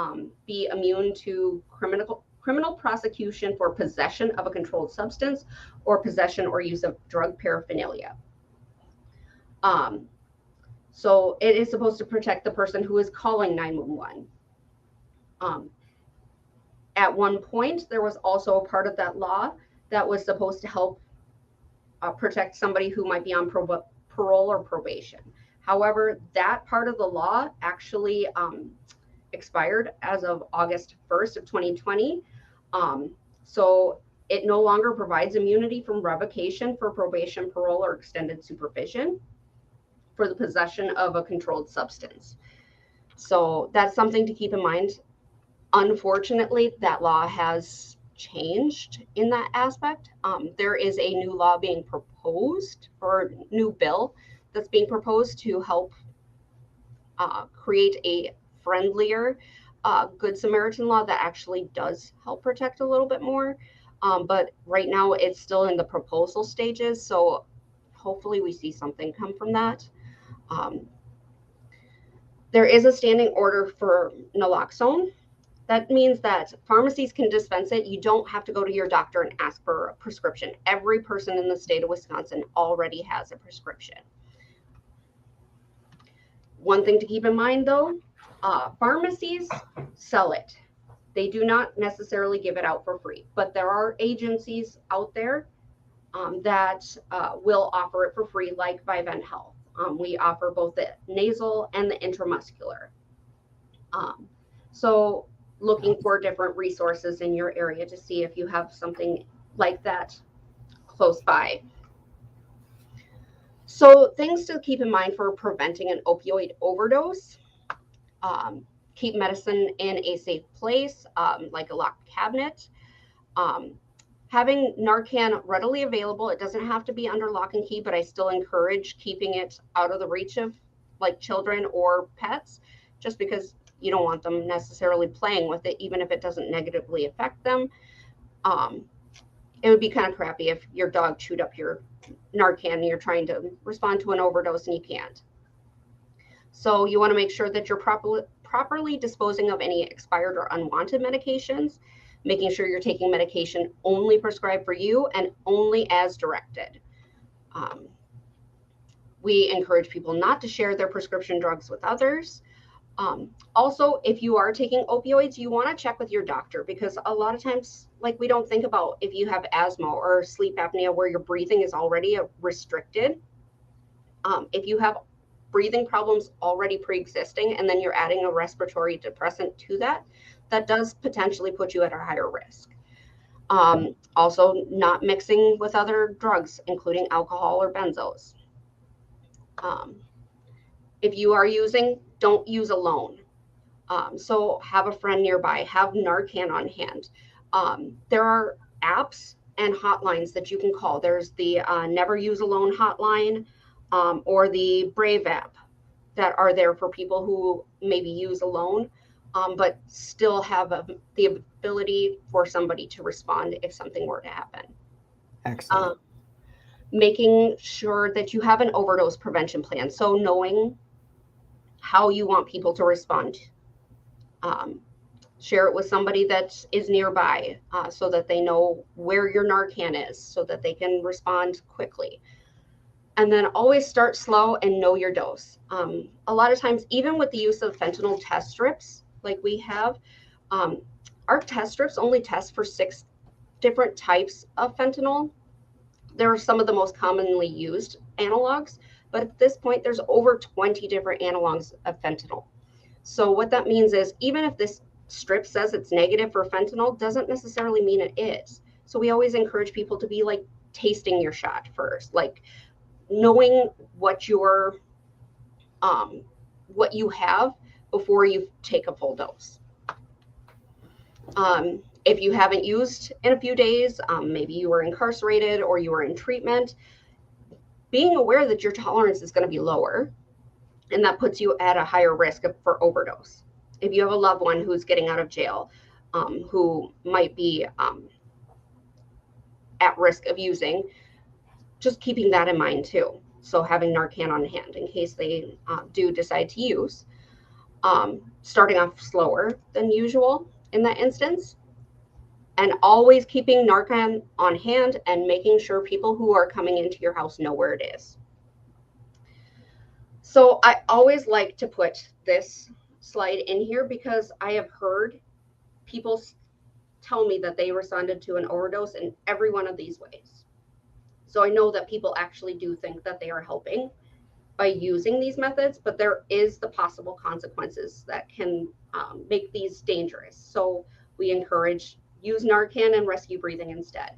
be immune to criminal prosecution for possession of a controlled substance or possession or use of drug paraphernalia. So it is supposed to protect the person who is calling 911. At one point, there was also a part of that law that was supposed to help protect somebody who might be on parole or probation. However, that part of the law actually expired as of August 1st of 2020. So it no longer provides immunity from revocation for probation, parole, or extended supervision for the possession of a controlled substance. So that's something to keep in mind. Unfortunately, that law has changed in that aspect. There is a new law being proposed, or new bill that's being proposed to help create a friendlier Good Samaritan law that actually does help protect a little bit more. But right now it's still in the proposal stages. So hopefully we see something come from that. There is a standing order for naloxone. That means that pharmacies can dispense it. You don't have to go to your doctor and ask for a prescription. Every person in the state of Wisconsin already has a prescription. One thing to keep in mind, though, pharmacies sell it. They do not necessarily give it out for free, but there are agencies out there that will offer it for free, like Vivent Health. We offer both the nasal and the intramuscular. So looking for different resources in your area to see if you have something like that close by. So things to keep in mind for preventing an opioid overdose. Keep medicine in a safe place, like a locked cabinet. Having Narcan readily available. It doesn't have to be under lock and key, but I still encourage keeping it out of the reach of like children or pets, just because you don't want them necessarily playing with it, even if it doesn't negatively affect them. It would be kind of crappy if your dog chewed up your Narcan and you're trying to respond to an overdose and you can't. So you want to make sure that you're properly disposing of any expired or unwanted medications, making sure you're taking medication only prescribed for you and only as directed. We encourage people not to share their prescription drugs with others. Also, if you are taking opioids, you want to check with your doctor, because a lot of times, like, we don't think about if you have asthma or sleep apnea where your breathing is already restricted. If you have breathing problems already pre-existing and then you're adding a respiratory depressant to that, that does potentially put you at a higher risk. Also, not mixing with other drugs, including alcohol or benzos. If you are using, don't use alone. So have a friend nearby, have Narcan on hand. There are apps and hotlines that you can call. There's the Never Use Alone hotline, or the Brave app, that are there for people who maybe use alone, but still have the ability for somebody to respond if something were to happen. Excellent. Making sure that you have an overdose prevention plan. So knowing how you want people to respond. Share it with somebody that is nearby, so that they know where your Narcan is, so that they can respond quickly. And then always start slow and know your dose. A lot of times, even with the use of fentanyl test strips, like we have, our test strips only test for 6 different types of fentanyl. They're some of the most commonly used analogs, but at this point, there's over 20 different analogs of fentanyl. So what that means is, even if this strip says it's negative for fentanyl, doesn't necessarily mean it is. So we always encourage people to be like tasting your shot first, like knowing what your what you have before you take a full dose. If you haven't used in a few days, maybe you were incarcerated or you were in treatment, being aware that your tolerance is going to be lower, and that puts you at a higher risk for overdose. If you have a loved one who's getting out of jail, who might be at risk of using, just keeping that in mind too. So having Narcan on hand in case they do decide to use. Starting off slower than usual in that instance, and always keeping Narcan on hand and making sure people who are coming into your house know where it is. So I always like to put this slide in here because I have heard people tell me that they responded to an overdose in every one of these ways. So I know that people actually do think that they are helping by using these methods, but there is the possible consequences that can make these dangerous. So we encourage use Narcan and rescue breathing instead.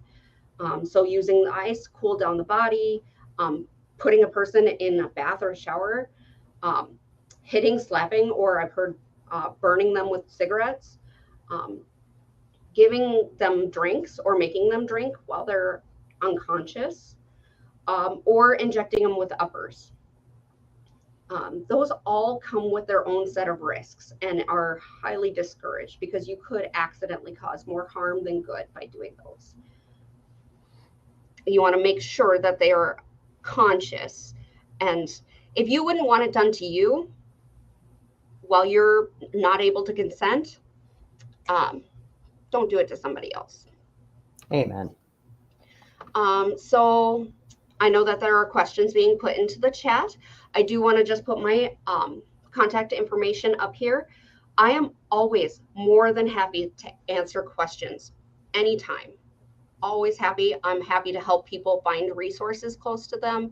So using the ice, cool down the body, putting a person in a bath or a shower, hitting, slapping, or I've heard burning them with cigarettes, giving them drinks or making them drink while they're unconscious, or injecting them with uppers. Those all come with their own set of risks and are highly discouraged because you could accidentally cause more harm than good by doing those. You want to make sure that they are conscious. And if you wouldn't want it done to you while you're not able to consent, don't do it to somebody else. Amen. So I know that there are questions being put into the chat. I do want to just put my contact information up here. I am always more than happy to answer questions anytime. Always happy. I'm happy to help people find resources close to them.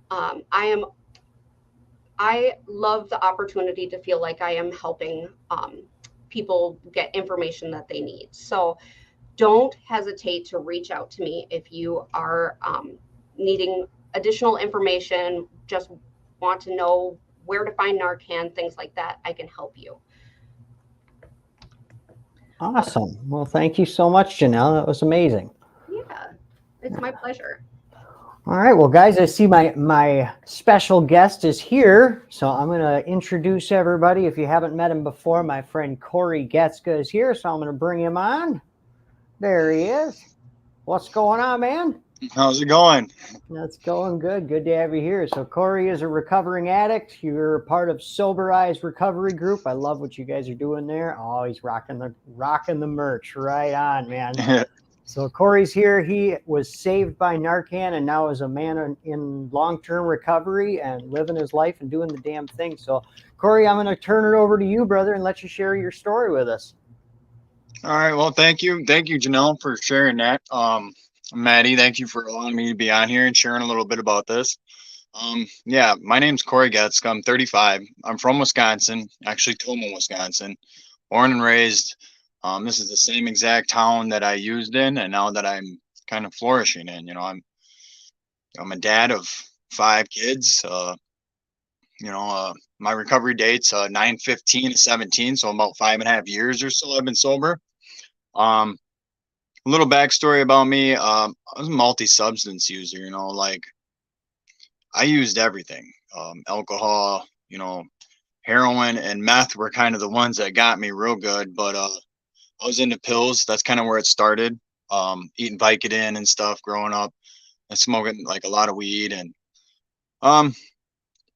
I love the opportunity to feel like I am helping people get information that they need. So don't hesitate to reach out to me if you are needing additional information, just want to know where to find Narcan, things like that. I can help you. Awesome. Well, thank you so much, Janelle. That was amazing. Yeah, it's my pleasure. All right, well, guys, I see my special guest is here, so I'm going to introduce everybody. If you haven't met him before, my friend Cory Goetzka is here, so I'm going to bring him on. There he is. What's going on, man? How's it going? That's going good. Good to have you here. So Cory is a recovering addict. You're part of Sober Eyes Recovery Group. I love what you guys are doing there. Oh, he's rocking the merch. Right on, man. So Cory's here. He was saved by Narcan and now is a man in long-term recovery and living his life and doing the damn thing. So Cory, I'm going to turn it over to you, brother, and let you share your story with us. All right. Well, thank you, Janelle, for sharing that. Maddie, thank you for allowing me to be on here and sharing a little bit about this. Yeah, my name's Cory Goetzka. I'm 35. I'm from Wisconsin, actually Toma, Wisconsin, born and raised. This is the same exact town that I used in, and now that I'm kind of flourishing in. You know, I'm a dad of 5 kids. My recovery date's 9/15/17, so about 5.5 years or so I've been sober. A little backstory about me. I was a multi-substance user, you know, like I used everything. Alcohol, you know, heroin and meth were kind of the ones that got me real good, but I was into pills. That's kind of where it started. Eating Vicodin and stuff growing up and smoking like a lot of weed, and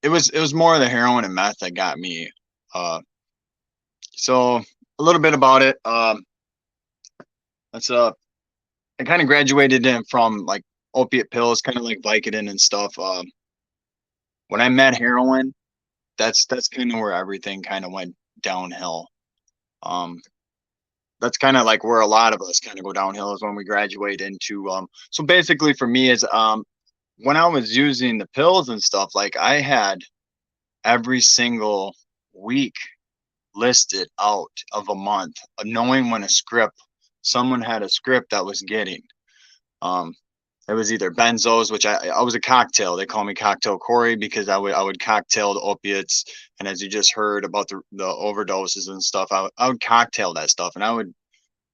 it was more of the heroin and meth that got me. So a little bit about it. I kind of graduated in from like opiate pills, kind of like Vicodin and stuff. When I met heroin, that's kind of where everything kind of went downhill. That's kind of like where a lot of us kind of go downhill is when we graduate into. So basically for me is when I was using the pills and stuff, like I had every single week listed out of a month, of knowing when someone had a script that was getting. It was either benzos, which I was a cocktail. They call me Cocktail Cory because I would cocktail the opiates, and as you just heard about the overdoses and stuff, I would cocktail that stuff, and I would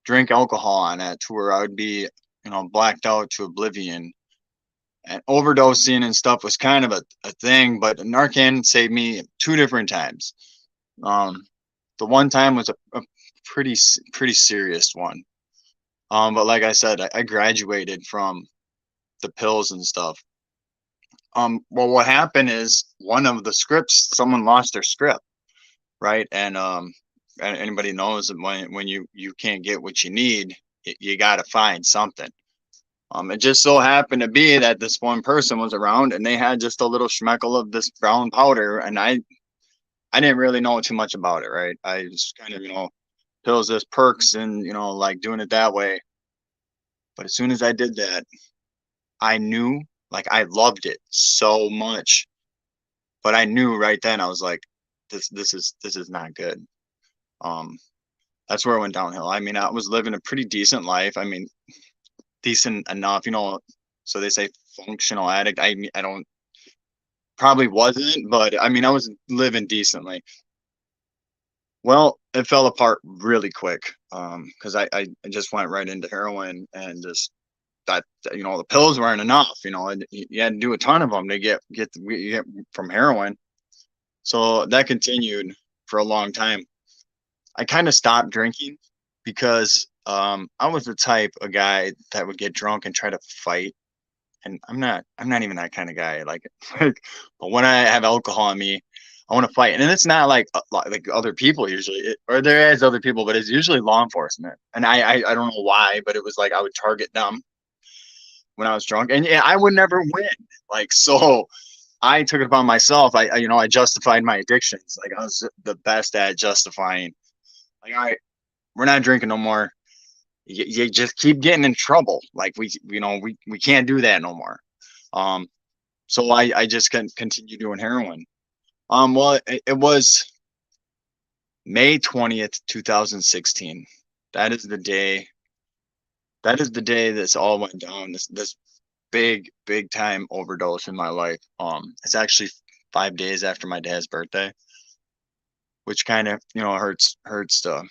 drink alcohol on it to where I would be, you know, blacked out to oblivion. And overdosing and stuff was kind of a thing, but Narcan saved me 2 different times. The one time was a pretty serious one. But like I said, I graduated from the pills and stuff. Well, what happened is one of the scripts, someone lost their script, right? And anybody knows that when you can't get what you need, you got to find something. It just so happened to be that this one person was around and they had just a little schmeckle of this brown powder, and I didn't really know too much about it, right? I just kind of, pills, this perks, and like doing it that way. But as soon as I did that, I knew, like, I loved it so much, but I knew right then, I was like, this is not good. Um, that's where it went downhill. I mean, I was living a pretty decent life. I mean, decent enough, so they say functional addict. I don't, probably wasn't, but I mean, I was living decently. Well, it fell apart really quick, because I just went right into heroin, and just that, the pills weren't enough, and you had to do a ton of them to get from heroin. So that continued for a long time. I kind of stopped drinking because I was the type of guy that would get drunk and try to fight, and I'm not even that kind of guy. Like, but when I have alcohol in me, I want to fight, and it's not like other people usually, or there is other people, but it's usually law enforcement, and I don't know why, but it was like I would target them when I was drunk, and yeah, I would never win. Like, so I took it upon myself. I justified my addictions. Like, I was the best at justifying. Like, all right, we're not drinking no more. You just keep getting in trouble. Like, we can't do that no more. So I just continue doing heroin. Well, it was May 20th, 2016. That is the day. That is the day this all went down. This big time overdose in my life. It's actually 5 days after my dad's birthday, which kind of, hurts to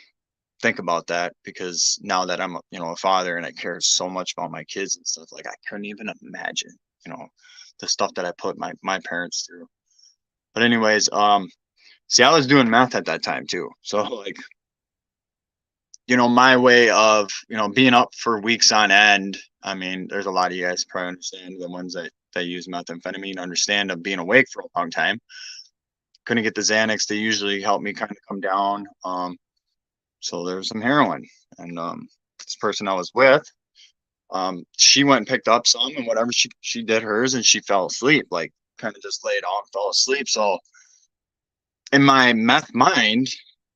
think about that, because now that I'm a father and I care so much about my kids and stuff, like, I couldn't even imagine, the stuff that I put my parents through. But anyways, see, I was doing meth at that time too. So, like, my way of, being up for weeks on end. I mean, there's a lot of you guys probably understand, the ones that use methamphetamine understand, of being awake for a long time. Couldn't get the Xanax. They usually help me kind of come down. So there was some heroin, and this person I was with, she went and picked up some, and whatever, she did hers, and she fell asleep, like, kind of just laid out and fell asleep. So in my meth mind,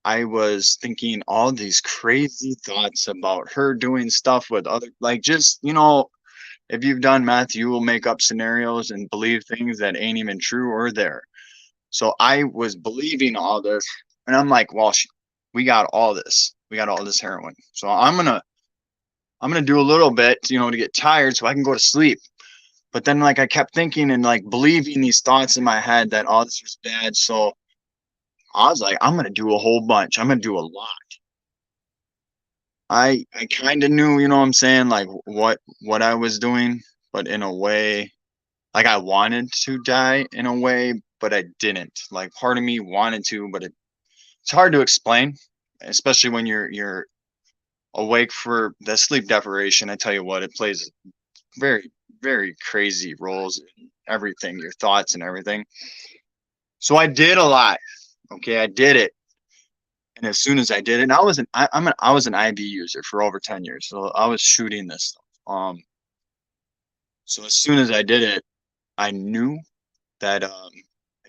I was thinking all these crazy thoughts about her doing stuff with other, like, just, if you've done meth, you will make up scenarios and believe things that ain't even true or there. So I was believing all this, and I'm like, well, we got all this. We got all this heroin. So I'm gonna do a little bit, to get tired so I can go to sleep. But then, like, I kept thinking and, like, believing these thoughts in my head that all this was bad. So I was like, I'm gonna do a whole bunch. I'm gonna do a lot. I kind of knew, what I'm saying, like, what I was doing, but in a way, like, I wanted to die in a way, but I didn't. Like, part of me wanted to, but it's hard to explain, especially when you're awake for the sleep deprivation. I tell you what, it plays very, very crazy roles in everything, your thoughts and everything. So I did a lot. Okay, I did it. And as soon as I did it, and I was an IV user for over 10 years. So I was shooting this stuff. So as soon as I did it, I knew that I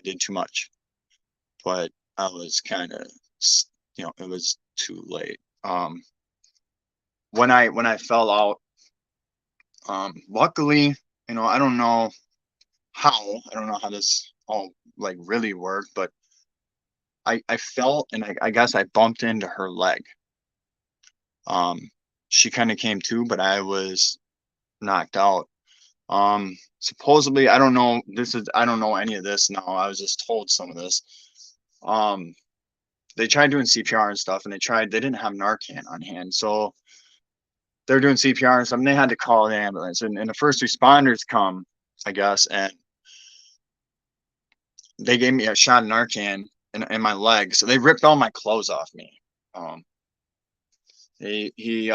did too much. But I was kind of, it was too late. When I fell out, luckily, I don't know how this all, like, really worked, but I fell, and I guess I bumped into her leg. She kind of came to, but I was knocked out. Supposedly, I don't know, I don't know any of this now. I was just told some of this. They tried doing CPR and stuff, and they didn't have Narcan on hand. So they're doing CPR and stuff, and they had to call an ambulance, and the first responders come, I guess, and they gave me a shot of Narcan in my leg. So they ripped all my clothes off me. He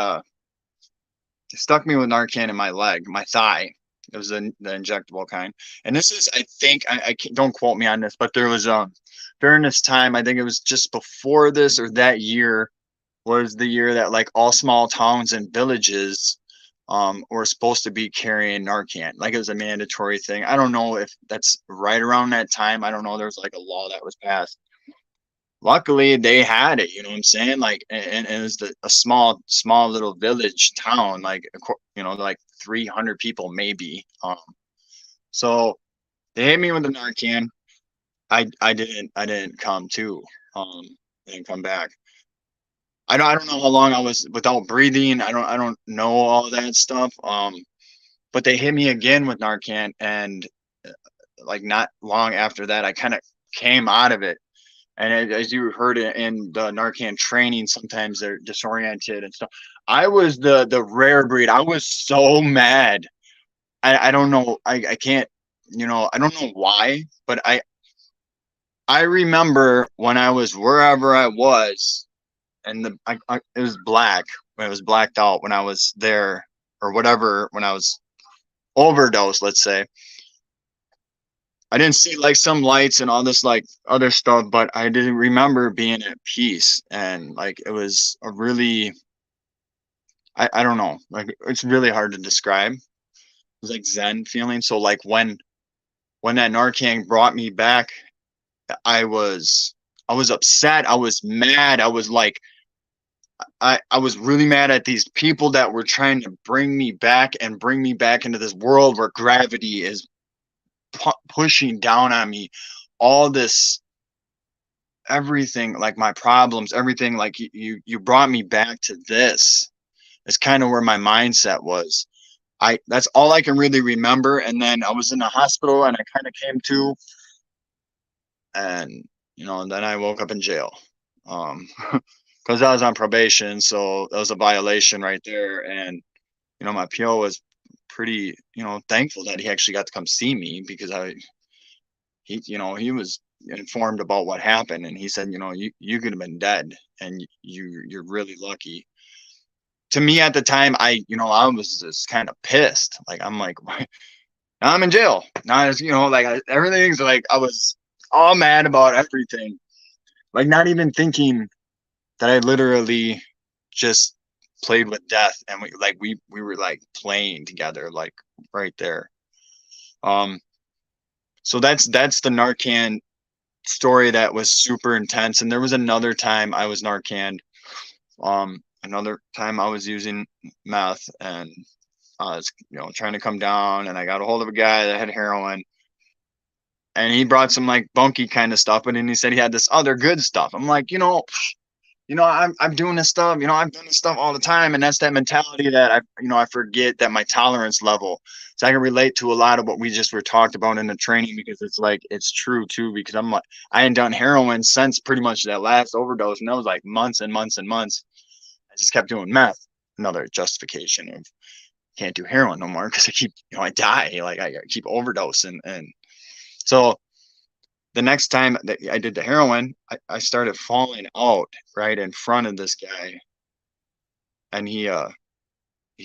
stuck me with Narcan in my leg, my thigh, It was the injectable kind. And this is, I think, I can't, don't quote me on this, but there was during this time, I think it was just before this or that year was the year that like all small towns and villages were supposed to be carrying Narcan. Like it was a mandatory thing. I don't know if that's right around that time. I don't know. There was like a law that was passed. Luckily, they had it. You know what I'm saying? Like, and it was a small little village town, like like 300 people maybe. So they hit me with the Narcan. I didn't come to. Didn't come back. I don't know how long I was without breathing. I don't know all that stuff. But they hit me again with Narcan, and like not long after that, I kind of came out of it. And as you heard it in the Narcan training, sometimes they're disoriented and stuff. I was the rare breed. I was so mad. I don't know. I can't. I don't know why, but I remember when I was wherever I was, and it was black when it was blacked out when I was there or whatever when I was overdosed, let's say. I didn't see like some lights and all this like other stuff, but I didn't remember being at peace, and like it was a really I don't know, like it's really hard to describe. It was like Zen feeling. So like when that Narcan brought me back, I was I was upset, I was mad, I was like I was really mad at these people that were trying to bring me back and bring me back into this world where gravity is pushing down on me. All this, everything, like my problems, everything, like you brought me back to this. It's kind of where my mindset was. That's all I can really remember. And then I was in the hospital and I kind of came to, and and then I woke up in jail. Um, because I was on probation, so that was a violation right there. And my PO was pretty, thankful that he actually got to come see me because he was informed about what happened, and he said, you could have been dead, and you're really lucky. To me at the time, I was just kind of pissed. Like I'm like, now I'm in jail. Now it's, like everything's like I was all mad about everything. Like not even thinking that I literally just played with death, and we were like playing together, like right there. Um, so that's the Narcan story that was super intense. And there was another time I was Narcan. Another time I was using meth, and I was trying to come down, and I got a hold of a guy that had heroin, and he brought some like bunky kind of stuff, but then he said he had this other good stuff. I'm like, I'm doing this stuff, I've done this stuff all the time. And that's that mentality that I forget that my tolerance level. So I can relate to a lot of what we just were talked about in the training, because it's like, it's true too, because I'm like, I hadn't done heroin since pretty much that last overdose. And that was like months and months and months. I just kept doing meth. Another justification of can't do heroin no more, because I keep, I die. Like I keep overdosing. And so the next time that I did the heroin, I started falling out right in front of this guy, and he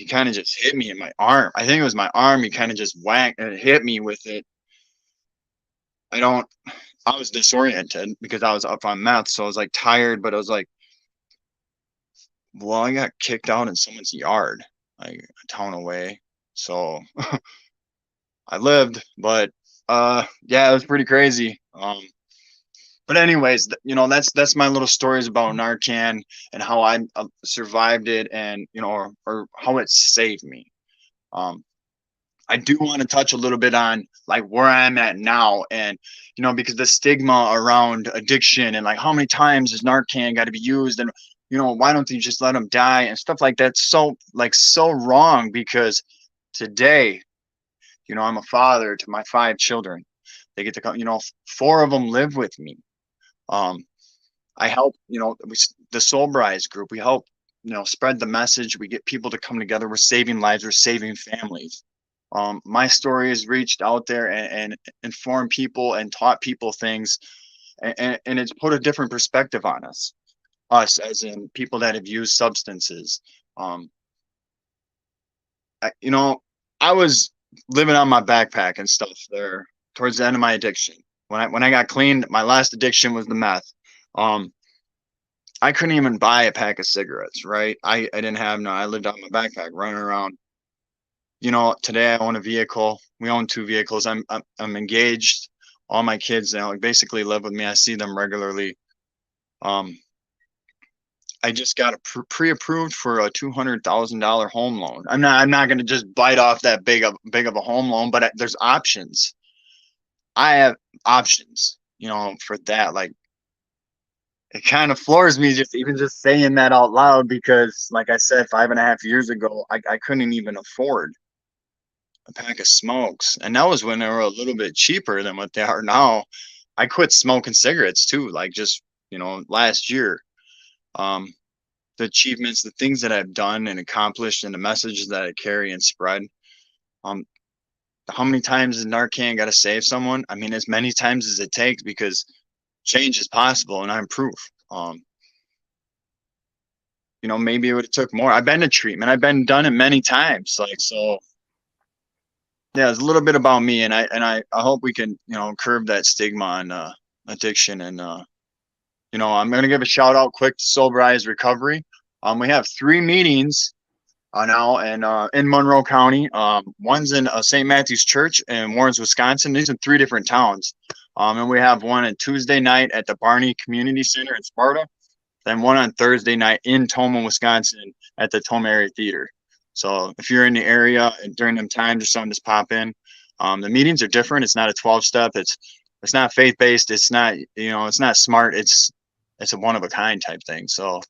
kind of just hit me in my arm. I think it was my arm. He kind of just whacked and hit me with it. I was disoriented because I was up on meth, so I was like tired, but I was like, well, I got kicked out in someone's yard, like a town away. So I lived, but yeah, it was pretty crazy. But anyways, that's my little stories about Narcan and how I survived it, and or how it saved me. Um, I do want to touch a little bit on like where I'm at now, and because the stigma around addiction, and like how many times is Narcan got to be used, and why don't you just let them die and stuff like that. So wrong, because today, I'm a father to my 5 children. They get to come, 4 of them live with me. I help, the Sober Eyes group, we help, spread the message. We get people to come together. We're saving lives. We're saving families. My story has reached out there and informed people and taught people things, and it's put a different perspective on us as in people that have used substances. I, I was living on my backpack and stuff there towards the end of my addiction. When I got clean, my last addiction was the meth. I couldn't even buy a pack of cigarettes, right? I didn't have no, I lived on my backpack running around. You know, today I own a vehicle. We own 2 vehicles. I'm engaged. All my kids now basically live with me. I see them regularly. I just got a pre-approved for a $200,000 home loan. I'm not going to just bite off that big of a home loan, but there's options. I have options, you know, for that. Like, it kind of floors me just saying that out loud, because like I said, 5.5 years ago, I couldn't even afford a pack of smokes. And that was when they were a little bit cheaper than what they are now. I quit smoking cigarettes too, like just, you know, last year. The achievements, the things that I've done and accomplished, and the messages that I carry and spread. How many times has Narcan got to save someone? I mean, as many times as it takes, because change is possible, and I'm proof. You know, maybe it would have took more. I've been to treatment. I've been done it many times. Like, so yeah, it's a little bit about me, and I hope we can, you know, curb that stigma on addiction. And you know, I'm gonna give a shout out quick to Sober Eyes Recovery. We have 3 meetings now in Monroe County. One's in St. Matthew's Church in Warrens, Wisconsin. These are 3 different towns. And we have one on Tuesday night at the Barney Community Center in Sparta, then one on Thursday night in Toma, Wisconsin at the Toma Area Theater. So if you're in the area during them times or something, just pop in. The meetings are different. It's not a 12-step. It's not faith-based. It's not, you know, it's not smart. It's a one-of-a-kind type thing. So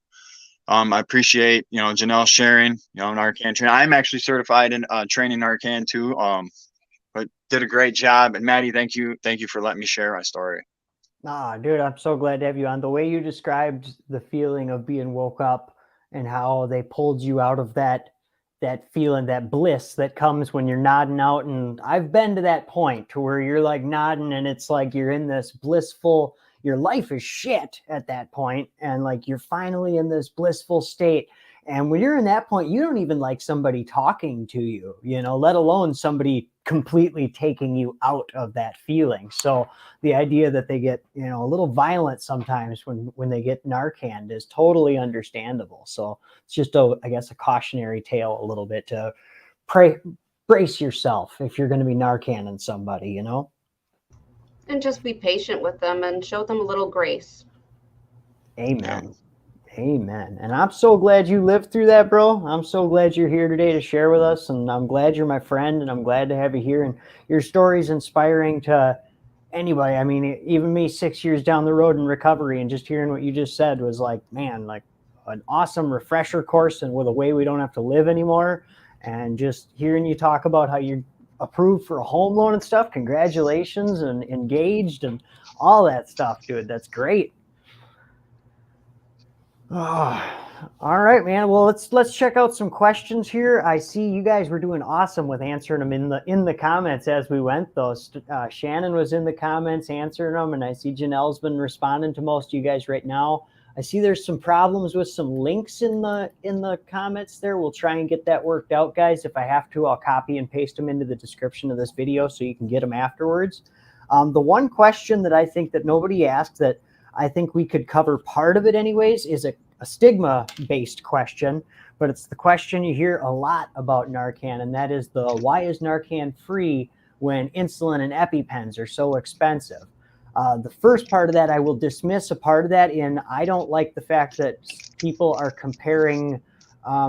I appreciate, you know, Janelle sharing, you know, Narcan training. I'm actually certified in training Narcan too. But did a great job. And Maddie, thank you for letting me share my story. Ah, dude, I'm so glad to have you on. The way you described the feeling of being woke up and how they pulled you out of that feeling, that bliss that comes when you're nodding out. And I've been to that point to where you're like nodding and it's like you're in this blissful, your life is shit at that point, and like you're finally in this blissful state. And when you're in that point, you don't even like somebody talking to you, you know, let alone somebody completely taking you out of that feeling. So the idea that they get, you know, a little violent sometimes when they get Narcan is totally understandable. So it's just I guess a cautionary tale a little bit to brace yourself if you're going to be Narcaning somebody, you know. And just be patient with them and show them a little grace. Amen. Amen. And I'm so glad you lived through that, bro. I'm so glad you're here today to share with us. And I'm glad you're my friend, and I'm glad to have you here. And your story's inspiring to anybody. I mean, even me 6 years down the road in recovery, and just hearing what you just said was like, man, like an awesome refresher course and with a way we don't have to live anymore. And just hearing you talk about how you're approved for a home loan and stuff. Congratulations, and engaged and all that stuff, dude. That's great. Oh, all right, man. Well, let's check out some questions here. I see you guys were doing awesome with answering them in the comments as we went. Those Shannon was in the comments answering them, and I see Janelle's been responding to most of you guys right now. I see there's some problems with some links in the comments there. We'll try and get that worked out, guys. If I have to, I'll copy and paste them into the description of this video so you can get them afterwards. The one question that I think that nobody asked that I think we could cover part of it anyways is a stigma-based question, but it's the question you hear a lot about Narcan, and that is why is Narcan free when insulin and EpiPens are so expensive? The first part of that, I will dismiss a part of that in I don't like the fact that people are comparing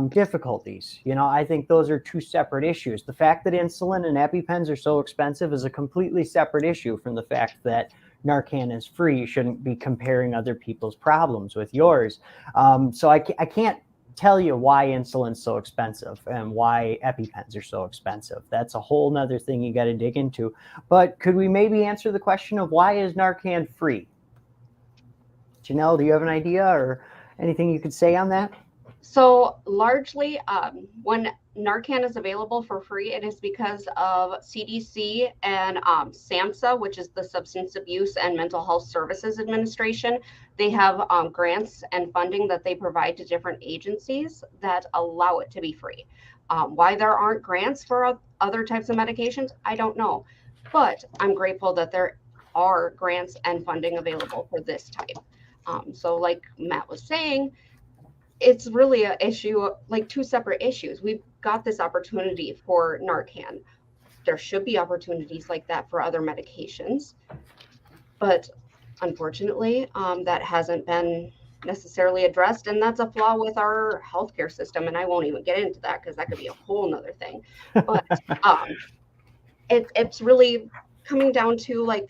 difficulties. You know, I think those are 2 separate issues. The fact that insulin and EpiPens are so expensive is a completely separate issue from the fact that Narcan is free. You shouldn't be comparing other people's problems with yours. So I can't tell you why insulin's so expensive and why EpiPens are so expensive. That's a whole nother thing you got to dig into. But could we maybe answer the question of why is Narcan free? Janelle, do you have an idea or anything you could say on that? So largely, when Narcan is available for free, it is because of CDC and SAMHSA, which is the Substance Abuse and Mental Health Services Administration. They have grants and funding that they provide to different agencies that allow it to be free. Why there aren't grants for other types of medications, I don't know. But I'm grateful that there are grants and funding available for this type. So like Matt was saying, it's really an issue, like two separate issues. We've got this opportunity for Narcan. There should be opportunities like that for other medications. But unfortunately, that hasn't been necessarily addressed. And that's a flaw with our healthcare system. And I won't even get into that because that could be a whole nother thing. But it's really coming down to like,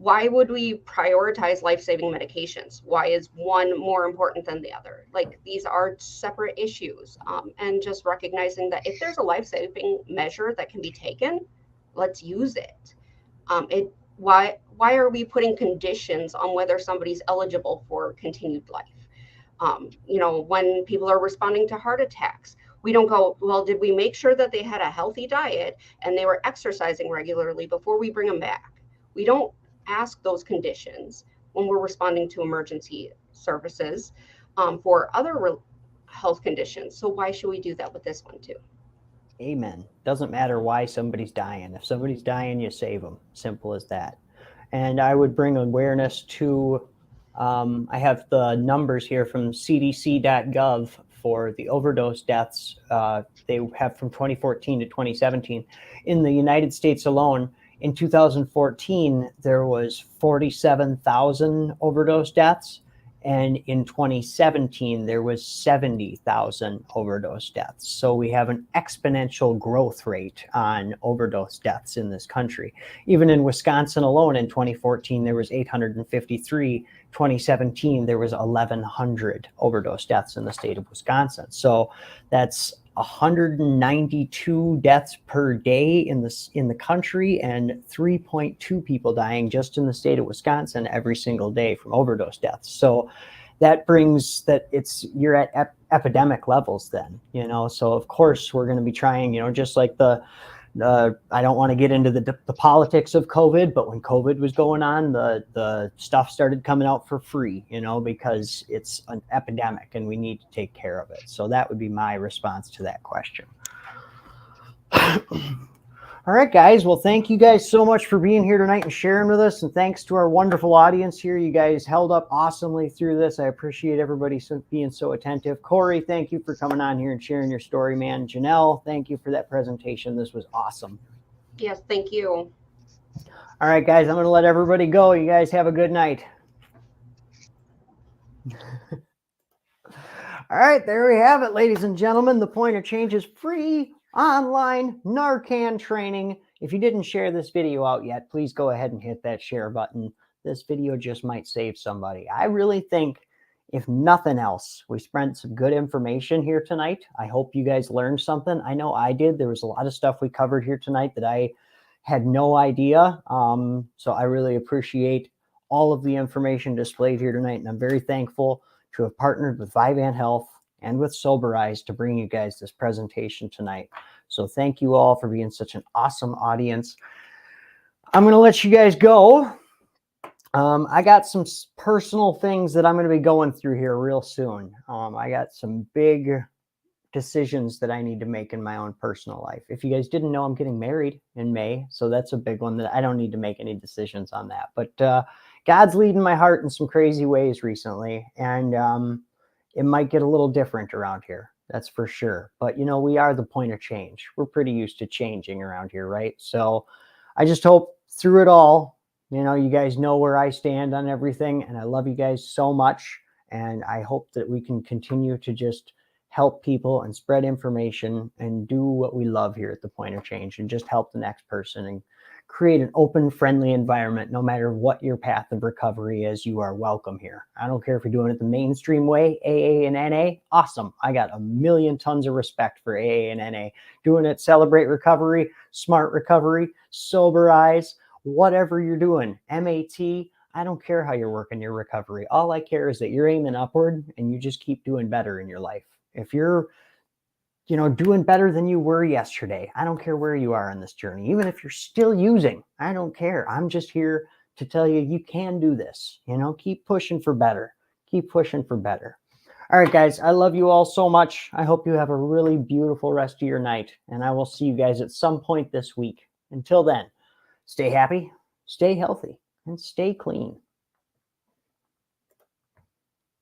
why would we prioritize life-saving medications? Why is one more important than the other? Like, these are separate issues. And just recognizing that if there's a life-saving measure that can be taken, let's use it. Why are we putting conditions on whether somebody's eligible for continued life? When people are responding to heart attacks, we don't go, well, did we make sure that they had a healthy diet and they were exercising regularly before we bring them back? We don't ask those conditions when we're responding to emergency services for other health conditions. So why should we do that with this one too? Amen. Doesn't matter why somebody's dying. If somebody's dying, you save them. Simple as that. And I would bring awareness to, I have the numbers here from cdc.gov for the overdose deaths. They have from 2014 to 2017. In the United States alone, in 2014, there was 47,000 overdose deaths. And in 2017, there was 70,000 overdose deaths. So we have an exponential growth rate on overdose deaths in this country. Even in Wisconsin alone, in 2014, there was 853. 2017, there was 1,100 overdose deaths in the state of Wisconsin. So that's 192 deaths per day in the country, and 3.2 people dying just in the state of Wisconsin every single day from overdose deaths. So that brings that you're at epidemic levels then, so of course we're going to be trying, just like I don't want to get into the politics of COVID, but when COVID was going on, the stuff started coming out for free, because it's an epidemic and we need to take care of it. So that would be my response to that question. All right, guys. Well, thank you guys so much for being here tonight and sharing with us. And thanks to our wonderful audience here. You guys held up awesomely through this. I appreciate everybody being so attentive. Cory, thank you for coming on here and sharing your story, man. Janelle, thank you for that presentation. This was awesome. Yes, thank you. All right, guys, I'm going to let everybody go. You guys have a good night. All right, there we have it, ladies and gentlemen. The Point of Change is free online Narcan training. If you didn't share this video out yet, please go ahead and hit that share button. This video just might save somebody. I really think, if nothing else, we spread some good information here tonight. I hope you guys learned something. I know I did. There was a lot of stuff we covered here tonight that I had no idea. So I really appreciate all of the information displayed here tonight. And I'm very thankful to have partnered with Vivent Health and with Sober Eyes to bring you guys this presentation tonight. So thank you all for being such an awesome audience. I'm going to let you guys go. I got some personal things that I'm going to be going through here real soon. I got some big decisions that I need to make in my own personal life. If you guys didn't know, I'm getting married in May. So that's a big one that I don't need to make any decisions on that. But God's leading my heart in some crazy ways recently. And it might get a little different around here. That's for sure. But, we are the point of change. We're pretty used to changing around here, right? So I just hope through it all, you guys know where I stand on everything. And I love you guys so much. And I hope that we can continue to just help people and spread information and do what we love here at the Point of Change and just help the next person and create an open, friendly environment. No matter what your path of recovery is, you are welcome here. I don't care if you're doing it the mainstream way, AA and NA, awesome. I got a million tons of respect for AA and NA. Doing it, Celebrate Recovery, Smart Recovery, Sober Eyes, whatever you're doing, MAT, I don't care how you're working your recovery. All I care is that you're aiming upward and you just keep doing better in your life. If you're doing better than you were yesterday, I don't care where you are in this journey. Even if you're still using, I don't care. I'm just here to tell you, you can do this. Keep pushing for better. Keep pushing for better. All right, guys, I love you all so much. I hope you have a really beautiful rest of your night, and I will see you guys at some point this week. Until then, stay happy, stay healthy, and stay clean.